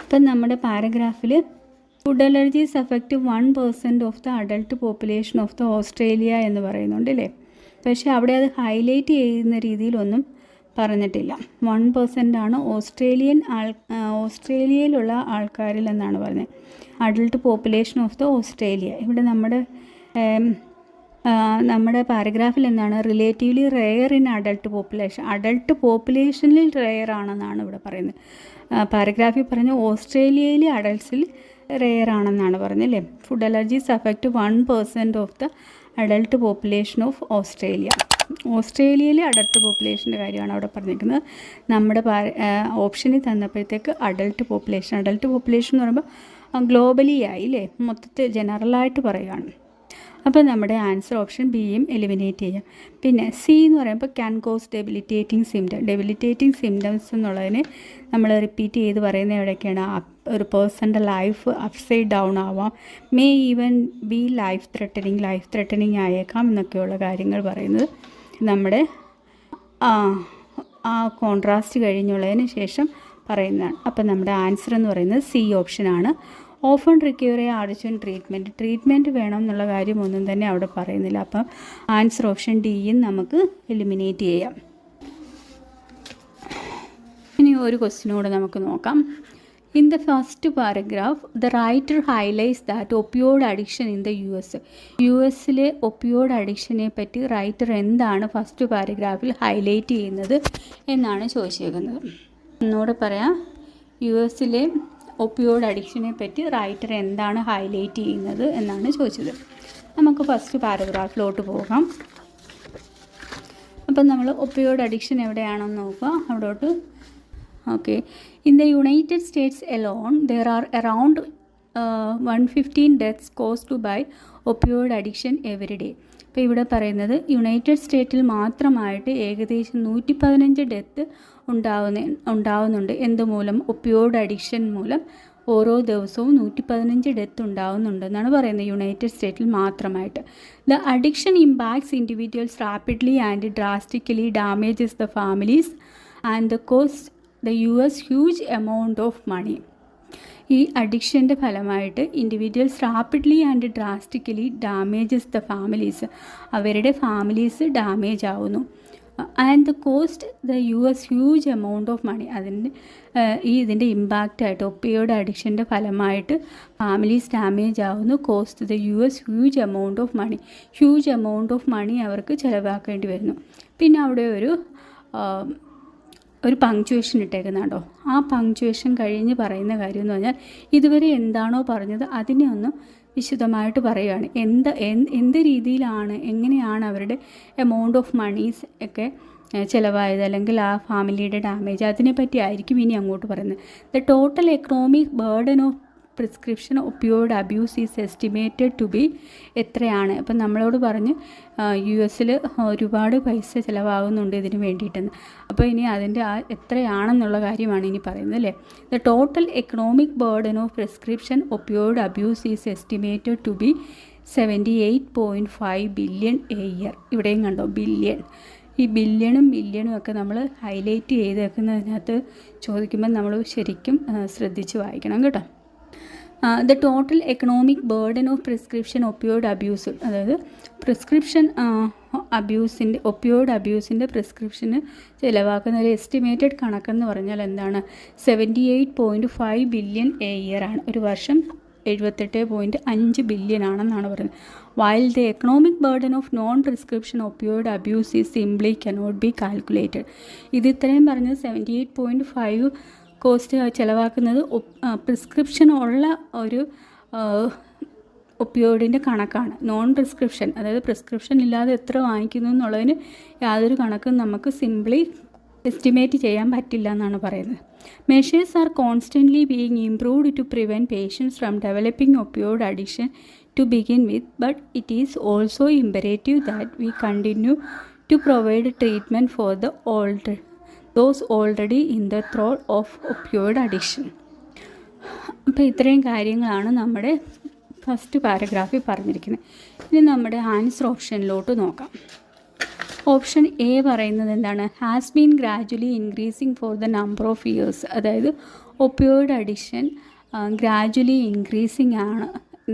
അപ്പം നമ്മുടെ പാരഗ്രാഫിൽ food allergies affect 1% of the adult population of the Australia എന്ന് പറയുന്നുണ്ട് അല്ലേ. പക്ഷേ അവിടെ അത് ഹൈലൈറ്റ് ചെയ്യുന്ന രീതിയിലൊന്നും പറഞ്ഞിട്ടില്ല. 1% ആണ് ഓസ്ട്രേലിയയിലുള്ള ആൾക്കാരിൽ എന്നാണ് പറഞ്ഞത്. Adult population of the Australia. ഇവിടെ നമ്മുടെ പാരഗ്രാഫിൽ എന്താണ്? റിലേറ്റീവ്ലി റെയർ ഇൻ അഡൾട്ട് പോപ്പുലേഷനിൽ റെയർ ആണെന്നാണ് ഇവിടെ പറയുന്നത്. പാരഗ്രാഫിൽ പറഞ്ഞ ഓസ്ട്രേലിയയിലെ അഡൾട്ട്സിൽ റെയർ ആണെന്നാണ് പറഞ്ഞത് അല്ലേ. Food allergies affect 1% of the adult population of Australia. ഓസ്ട്രേലിയയിലെ അഡൾട്ട് പോപ്പുലേഷൻ്റെ കാര്യമാണ് അവിടെ പറഞ്ഞിരിക്കുന്നത്. നമ്മുടെ ഓപ്ഷനിൽ തന്നപ്പോഴത്തേക്ക് അഡൾട്ട് പോപ്പുലേഷൻ എന്ന് പറയുമ്പോൾ ഗ്ലോബലി ആയി അല്ലേ, മൊത്തത്തിൽ ജനറലായിട്ട് പറയുകയാണ്. അപ്പോൾ നമ്മുടെ ആൻസർ ഓപ്ഷൻ ബിയും എലിമിനേറ്റ് ചെയ്യാം. പിന്നെ സി എന്ന് പറയുമ്പോൾ ക്യാൻ കോസ് ഡെബിലിറ്റേറ്റിംഗ് സിംറ്റംസ് എന്നുള്ളതിന് നമ്മൾ റിപ്പീറ്റ് ചെയ്ത് പറയുന്നത് എവിടെയൊക്കെയാണ്? ഒരു പേഴ്സൻ്റെ ലൈഫ് അപ്സൈഡ് ഡൗൺ ആവാം, may even be life threatening ആയേക്കാം എന്നൊക്കെയുള്ള കാര്യങ്ങൾ പറയുന്നത് നമ്മുടെ ആ കോൺട്രാസ്റ്റ് കഴിഞ്ഞുള്ളതിന് ശേഷം പറയുന്നതാണ്. അപ്പം നമ്മുടെ ആൻസർ എന്ന് പറയുന്നത് സി ഓപ്ഷനാണ്. ഓഫൺ റിക്വയർ അർജൻറ്റ് ട്രീറ്റ്മെൻറ്റ് വേണം എന്നുള്ള കാര്യം ഒന്നും തന്നെ അവിടെ പറയുന്നില്ല. അപ്പം ആൻസർ ഓപ്ഷൻ ഡിയും നമുക്ക് എലിമിനേറ്റ് ചെയ്യാം. ഇനി ഒരു ക്വസ്റ്റിനോട് നമുക്ക് നോക്കാം. In the first paragraph, the writer highlights that opioid addiction in the US. യുഎസിലെ ഒപ്പിയോഡ് അഡിക്ഷനെ പറ്റി റൈറ്റർ എന്താണ് ഫസ്റ്റ് പാരഗ്രാഫിൽ ഹൈലൈറ്റ് ചെയ്യുന്നത് എന്നാണ് ചോദിച്ചേക്കുന്നത്. ഒന്നുകൂടെ പറയാം, യുഎസിലെ ഒപ്പിയോഡ് അഡിക്ഷനെ പറ്റി റൈറ്റർ എന്താണ് ഹൈലൈറ്റ് ചെയ്യുന്നത് എന്നാണ് ചോദിച്ചത്. നമുക്ക് ഫസ്റ്റ് പാരഗ്രാഫിലോട്ട് പോകാം. അപ്പം നമ്മൾ ഒപ്പിയോയിഡ് അഡിക്ഷൻ എവിടെയാണെന്ന് നോക്കുക. അവിടോട്ട് okay. In the United States alone there are around 115 deaths caused by opioid addiction every day. അപ്പോൾ ഇവിടെ പറയുന്നത് യുണൈറ്റഡ് സ്റ്റേറ്റിൽ മാത്രമായിട്ട് ഏകദേശം 115 ഡെത്ത് ഉണ്ടാവുന്നുണ്ട്. എന്തുമൂലം? ഒപ്പിയോയിഡ് അഡിക്ഷൻ മൂലം ഓരോ ദിവസവും 115 ഡെത്ത് ഉണ്ടാവുന്നുണ്ടെന്നാണ് പറയുന്നത് യുണൈറ്റഡ് സ്റ്റേറ്റിൽ മാത്രമായിട്ട്. The addiction impacts individuals rapidly and drastically damages the families and the cost the US huge amount of money. ഈ അഡിക്ഷൻ്റെ ഫലമായിട്ട് individuals rapidly and drastically damages the families, അവരുടെ ഫാമിലീസ് ഡാമേജ് ആവുന്നു. And the cost the US huge amount of money. ഇതിൻ്റെ ഇമ്പാക്റ്റായിട്ട് ഒപ്പിയോയിഡ് അഡിക്ഷൻ്റെ ഫലമായിട്ട് ഫാമിലീസ് ഡാമേജ് ആവുന്നു. Cost the US huge amount of money, huge amount of money അവർക്ക് ചിലവാക്കേണ്ടി വരുന്നു. പിന്നെ അവിടെ ഒരു പങ്ക്ച്വേഷൻ ഇട്ടേക്കുന്നുണ്ടോ? ആ പങ്ക്ച്വേഷൻ കഴിഞ്ഞ് പറയുന്ന കാര്യം എന്ന് പറഞ്ഞാൽ ഇതുവരെ എന്താണോ പറഞ്ഞത് അതിനെ ഒന്ന് വിശദമായിട്ട് പറയുകയാണ്. എന്ത് രീതിയിലാണ്, എങ്ങനെയാണ് അവരുടെ എമൗണ്ട് ഓഫ് മണീസ് ഒക്കെ ചിലവായത്, അല്ലെങ്കിൽ ആ ഫാമിലിയുടെ ഡാമേജ്, അതിനെപ്പറ്റി ആയിരിക്കും ഇനി അങ്ങോട്ട് പറയുന്നത്. The total economic burden of prescription opioid abuse is estimated to be എത്രയാണ്. അപ്പം നമ്മളോട് പറഞ്ഞ് US ഒരുപാട് പൈസ ചിലവാകുന്നുണ്ട് ഇതിന് വേണ്ടിയിട്ടെന്ന്. അപ്പോൾ ഇനി അതിൻ്റെ എത്രയാണെന്നുള്ള കാര്യമാണ് ഇനി പറയുന്നത് അല്ലേ. The total economic burden of prescription opioid abuse is estimated to be 78.5 billion a year. ഇവിടെയും കണ്ടോ ബില്യൺ. ഈ ബില്യണും ഒക്കെ നമ്മൾ ഹൈലൈറ്റ് ചെയ്തേക്കുന്നതിനകത്ത് ചോദിക്കുമ്പോൾ നമ്മൾ ശരിക്കും ശ്രദ്ധിച്ച് വായിക്കണം കേട്ടോ. The total economic burden of prescription opioid abuse, അതായത് പ്രിസ്ക്രിപ്ഷൻ ഒപ്പിയോയിഡ് അബ്യൂസിൻ്റെ പ്രിസ്ക്രിപ്ഷന് ചിലവാക്കുന്ന ഒരു എസ്റ്റിമേറ്റഡ് കണക്കെന്ന് പറഞ്ഞാൽ എന്താണ്? 78.5 ബില്യൺ എ ഇയർ ആണ്. ഒരു വർഷം 78.5 ബില്യൺ ആണെന്നാണ് പറയുന്നത്. While the economic burden of non prescription opioid abuse is simply cannot be calculated. ഇത് ഇത്രയും പറഞ്ഞത് 78.5 കോസ്റ്റ് ചിലവാക്കുന്നത് പ്രിസ്ക്രിപ്ഷൻ ഉള്ള ഒരു ഒപ്പിയോയിഡിൻ്റെ കണക്കാണ്. നോൺ പ്രിസ്ക്രിപ്ഷൻ, അതായത് പ്രിസ്ക്രിപ്ഷൻ ഇല്ലാതെ എത്ര വാങ്ങിക്കുന്നു എന്നുള്ളതിന് യാതൊരു കണക്കും നമുക്ക് സിംപ്ലി എസ്റ്റിമേറ്റ് ചെയ്യാൻ പറ്റില്ല എന്നാണ് പറയുന്നത്. Measures are constantly being improved to prevent patients from developing opioid addiction to begin with, but it is also imperative that we continue to provide treatment for those already in the thrall of opioid addiction. അപ്പോൾ ഇത്രയും കാര്യങ്ങളാണ് നമ്മുടെ ഫസ്റ്റ് പാരഗ്രാഫിൽ പറഞ്ഞിരിക്കുന്നത്. ഇനി നമ്മുടെ ആൻസർ ഓപ്ഷനിലോട്ട് നോക്കാം. ഓപ്ഷൻ എ പറയുന്നത് എന്താണ്? Has been gradually increasing for the number of years. അതായത് ഒപ്പിയോയിഡ് അഡിക്ഷൻ ഗ്രാജുവലി ഇൻക്രീസിങ് ആണ്,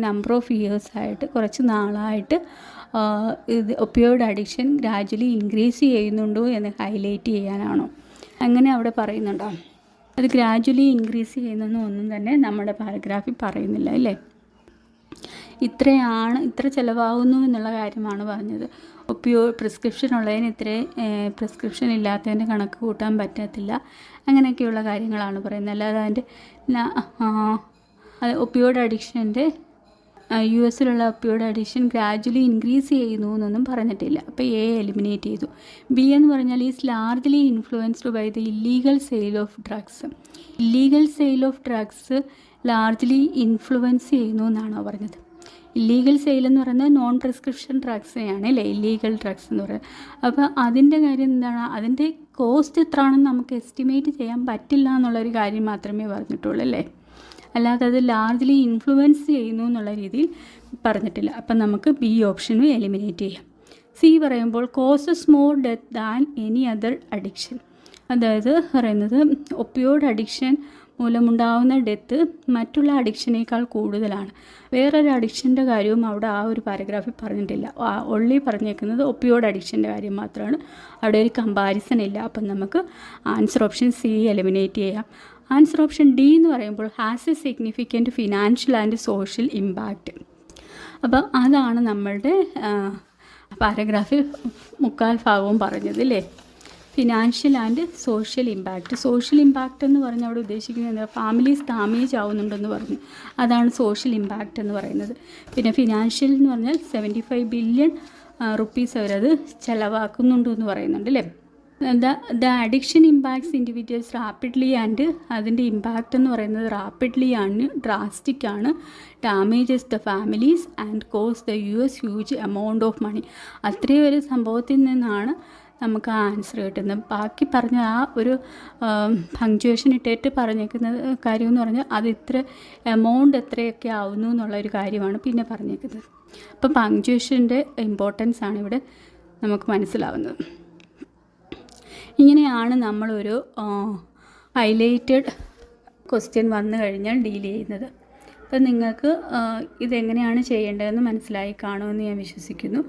നമ്പർ ഓഫ് ഇയേഴ്സ് ആയിട്ട്, കുറച്ച് നാളായിട്ട് ഒപ്പിയോയിഡ് അഡിക്ഷൻ ഗ്രാജുവലി ഇൻക്രീസ് ചെയ്യുന്നുണ്ടോ എന്ന് ഹൈലൈറ്റ് ചെയ്യാനാണോ? അങ്ങനെ അവിടെ പറയുന്നുണ്ടോ? അത് ഗ്രാജുവലി ഇൻക്രീസ് ചെയ്യുന്നൊന്നും ഒന്നും തന്നെ നമ്മുടെ പാരഗ്രാഫിൽ പറയുന്നില്ല അല്ലേ. ഇത്ര ചിലവാകുന്നു എന്നുള്ള കാര്യമാണ് പറഞ്ഞത്. പ്രിസ്ക്രിപ്ഷൻ ഉള്ളതിന് പ്രിസ്ക്രിപ്ഷൻ ഇല്ലാത്തതിൻ്റെ കണക്ക് കൂട്ടാൻ പറ്റത്തില്ല, അങ്ങനെയൊക്കെയുള്ള കാര്യങ്ങളാണ് പറയുന്നത്. അല്ലാതെ അതിൻ്റെ ഒപ്പിയോയിഡ് അഡിക്ഷൻ്റെ US opioid addiction gradually increase ചെയ്യുന്നു എന്നൊന്നും പറഞ്ഞിട്ടില്ല. അപ്പോൾ എ എലിമിനേറ്റ് ചെയ്തു. ബി എന്ന് പറഞ്ഞാൽ is largely influenced by the illegal sale of drugs. Illegal sale of drugs largely influence ചെയ്യുന്നു എന്നാണോ പറഞ്ഞത്? ഇല്ലീഗൽ സെയിൽ എന്ന് പറയുന്നത് നോൺ പ്രിസ്ക്രിപ്ഷൻ ഡ്രഗ്സിനെയാണ് അല്ലേ ഇല്ലീഗൽ ഡ്രഗ്സ് എന്ന് പറയുന്നത്. അപ്പോൾ അതിൻ്റെ കാര്യം എന്താണ്? അതിൻ്റെ കോസ്റ്റ് എത്രയാണെന്ന് നമുക്ക് എസ്റ്റിമേറ്റ് ചെയ്യാൻ പറ്റില്ല എന്നുള്ളൊരു കാര്യം മാത്രമേ പറഞ്ഞിട്ടുള്ളൂ അല്ലേ. അല്ലാതെ അത് ലാർജ്ലി ഇൻഫ്ലുവൻസ് ചെയ്യുന്നു എന്നുള്ള രീതിയിൽ പറഞ്ഞിട്ടില്ല. അപ്പം നമുക്ക് ബി ഓപ്ഷനും എലിമിനേറ്റ് ചെയ്യാം. സി പറയുമ്പോൾ causes more death than any other addiction. അതായത് പറയുന്നത് ഒപ്പിയോയിഡ് അഡിക്ഷൻ മൂലമുണ്ടാകുന്ന ഡെത്ത് മറ്റുള്ള അഡിക്ഷനേക്കാൾ കൂടുതലാണ്. വേറൊരു അഡിക്ഷൻ്റെ കാര്യവും അവിടെ ആ ഒരു പാരഗ്രാഫിൽ പറഞ്ഞിട്ടില്ല. ഒള്ളി പറഞ്ഞേക്കുന്നത് ഒപ്പിയോയിഡ് അഡിക്ഷൻ്റെ കാര്യം മാത്രമാണ്. അവിടെ ഒരു കമ്പാരിസൺ ഇല്ല. അപ്പം നമുക്ക് ആൻസർ ഓപ്ഷൻ സി എലിമിനേറ്റ് ചെയ്യാം. ആൻസർ ഓപ്ഷൻ ഡി എന്ന് പറയുമ്പോൾ has A significant financial and social impact. അപ്പം അതാണ് നമ്മളുടെ പാരഗ്രാഫിൽ മുക്കാൽ ഭാഗവും പറഞ്ഞത് അല്ലേ. Financial and social impact. Social impact എന്ന് പറഞ്ഞാൽ അവിടെ ഉദ്ദേശിക്കുന്നത് എന്താ? ഫാമിലീസ് ഡാമേജ് ആവുന്നുണ്ടെന്ന് പറഞ്ഞു, അതാണ് സോഷ്യൽ ഇമ്പാക്റ്റ് എന്ന് പറയുന്നത്. പിന്നെ ഫിനാൻഷ്യൽ എന്ന് പറഞ്ഞാൽ 75 ബില്യൺ റുപ്പീസ് അവരത് ചിലവാക്കുന്നുണ്ട് എന്ന് പറയുന്നുണ്ട് അല്ലേ. The addiction impacts individuals rapidly and അതിൻ്റെ ഇമ്പാക്റ്റ് എന്ന് പറയുന്നത് റാപ്പിഡ്ലി ആണ്, ഡ്രാസ്റ്റിക് ആണ്, damages the families and cause the huge amount of money. അത്രയും ഒരു സംഭവത്തിൽ നിന്നാണ് നമുക്ക് ആ ആൻസർ കിട്ടുന്നത്. ബാക്കി പറഞ്ഞ ആ ഒരു പങ്ക്ച്വേഷൻ ഇട്ടിട്ട് പറഞ്ഞേക്കുന്ന കാര്യം എന്ന് പറഞ്ഞാൽ അത് ഇത്ര എമൗണ്ട് എത്രയൊക്കെ ആവുന്നു എന്നുള്ളൊരു കാര്യമാണ് പിന്നെ പറഞ്ഞേക്കുന്നത്. അപ്പോൾ പങ്ക്ച്വേഷൻ്റെ ഇമ്പോർട്ടൻസ് ആണ് ഇവിടെ നമുക്ക് മനസ്സിലാവുന്നത്. ഇങ്ങനെയാണ് നമ്മളൊരു ഹൈലൈറ്റഡ് ക്വസ്റ്റ്യൻ വന്നു കഴിഞ്ഞാൽ ഡീൽ ചെയ്യുന്നത്. അപ്പം നിങ്ങൾക്ക് ഇതെങ്ങനെയാണ് ചെയ്യേണ്ടതെന്ന് മനസ്സിലായി കാണുമെന്ന് ഞാൻ വിശ്വസിക്കുന്നു.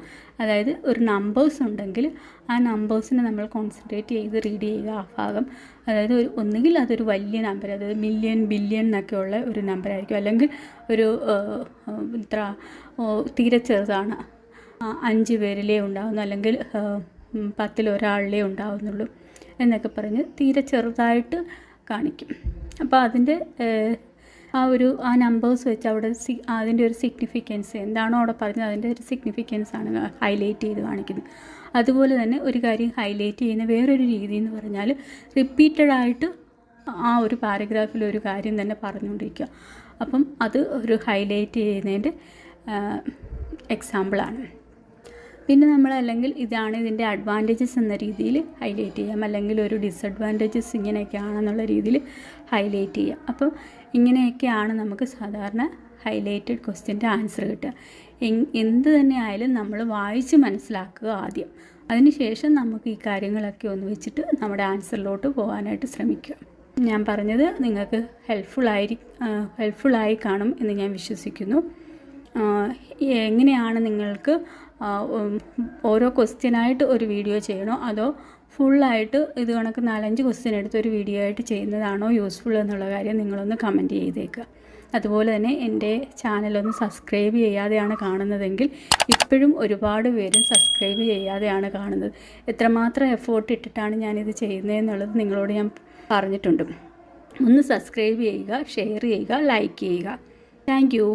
അതായത് ഒരു നമ്പേഴ്സ് ഉണ്ടെങ്കിൽ ആ നമ്പേഴ്സിനെ നമ്മൾ കോൺസെൻട്രേറ്റ് ചെയ്ത് റീഡ് ചെയ്യുക ആ ഭാഗം. അതായത് ഒന്നുകിൽ അതൊരു വലിയ നമ്പർ, അതായത് മില്യൺ ബില്യൺ എന്നൊക്കെ ഉള്ള ഒരു നമ്പറായിരിക്കും, അല്ലെങ്കിൽ ഒരു ഇത്ര തീരെ ചെറുതാണ്, 5 പേരിലേ ഉണ്ടാകുന്നു, അല്ലെങ്കിൽ 10 ഒരാളിലേ ഉണ്ടാവുന്നുള്ളൂ എന്നൊക്കെ പറഞ്ഞ് തീരെ ചെറുതായിട്ട് കാണിക്കും. അപ്പോൾ അതിൻ്റെ ആ നമ്പേഴ്സ് വെച്ച് അവിടെ അതിൻ്റെ ഒരു സിഗ്നിഫിക്കൻസ് എന്താണോ അവിടെ പറഞ്ഞത് അതിൻ്റെ ഒരു സിഗ്നിഫിക്കൻസ് ആണ് ഹൈലൈറ്റ് ചെയ്ത് കാണിക്കുന്നത്. അതുപോലെ തന്നെ ഒരു കാര്യം ഹൈലൈറ്റ് ചെയ്യുന്ന വേറൊരു രീതി എന്ന് പറഞ്ഞാൽ റിപ്പീറ്റഡായിട്ട് ആ ഒരു പാരഗ്രാഫിൽ ഒരു കാര്യം തന്നെ പറഞ്ഞുകൊണ്ടിരിക്കുക. അപ്പം അത് ഒരു ഹൈലൈറ്റ് ചെയ്യുന്നതിൻ്റെ എക്സാമ്പിളാണ്. പിന്നെ നമ്മൾ അല്ലെങ്കിൽ ഇതാണ് ഇതിൻ്റെ അഡ്വാൻറ്റേജസ് എന്ന രീതിയിൽ ഹൈലൈറ്റ് ചെയ്യാം, അല്ലെങ്കിൽ ഒരു ഡിസഡ്വാൻറ്റേജസ് ഇങ്ങനെയൊക്കെയാണെന്നുള്ള രീതിയിൽ ഹൈലൈറ്റ് ചെയ്യാം. അപ്പോൾ ഇങ്ങനെയൊക്കെയാണ് നമുക്ക് സാധാരണ ഹൈലൈറ്റഡ് ക്വസ്റ്റ്യൻ്റെ ആൻസർ കിട്ടുക. എന്ത് തന്നെ ആയാലും നമ്മൾ വായിച്ച് മനസ്സിലാക്കുക ആദ്യം, അതിനുശേഷം നമുക്ക് ഈ കാര്യങ്ങളൊക്കെ ഒന്ന് വെച്ചിട്ട് നമ്മുടെ ആൻസറിലോട്ട് പോകാനായിട്ട് ശ്രമിക്കുക. ഞാൻ പറഞ്ഞത് നിങ്ങൾക്ക് ഹെൽപ്ഫുള്ളായി കാണും എന്ന് ഞാൻ വിശ്വസിക്കുന്നു. എങ്ങനെയാണ് നിങ്ങൾക്ക് ഓരോ ക്വസ്റ്റ്യനായിട്ട് ഒരു വീഡിയോ ചെയ്യണോ അതോ ഫുള്ളായിട്ട് ഇത് കണക്ക് 4-5 ക്വസ്റ്റ്യൻ എടുത്ത് ഒരു വീഡിയോ ആയിട്ട് ചെയ്യുന്നതാണോ യൂസ്ഫുൾ എന്നുള്ള കാര്യം നിങ്ങളൊന്ന് കമൻറ്റ് ചെയ്തേക്കുക. അതുപോലെ തന്നെ എൻ്റെ ചാനലൊന്ന് സബ്സ്ക്രൈബ് ചെയ്യാതെയാണ് കാണുന്നതെങ്കിൽ ഇപ്പോഴും ഒരുപാട് പേരും സബ്സ്ക്രൈബ് ചെയ്യാതെയാണ് കാണുന്നത്. എത്രമാത്രം എഫേർട്ട് ഇട്ടിട്ടാണ് ഞാനിത് ചെയ്യുന്നതെന്നുള്ളത് നിങ്ങളോട് ഞാൻ പറഞ്ഞിട്ടുണ്ട്. ഒന്ന് സബ്സ്ക്രൈബ് ചെയ്യുക, ഷെയർ ചെയ്യുക, ലൈക്ക് ചെയ്യുക. Thank you.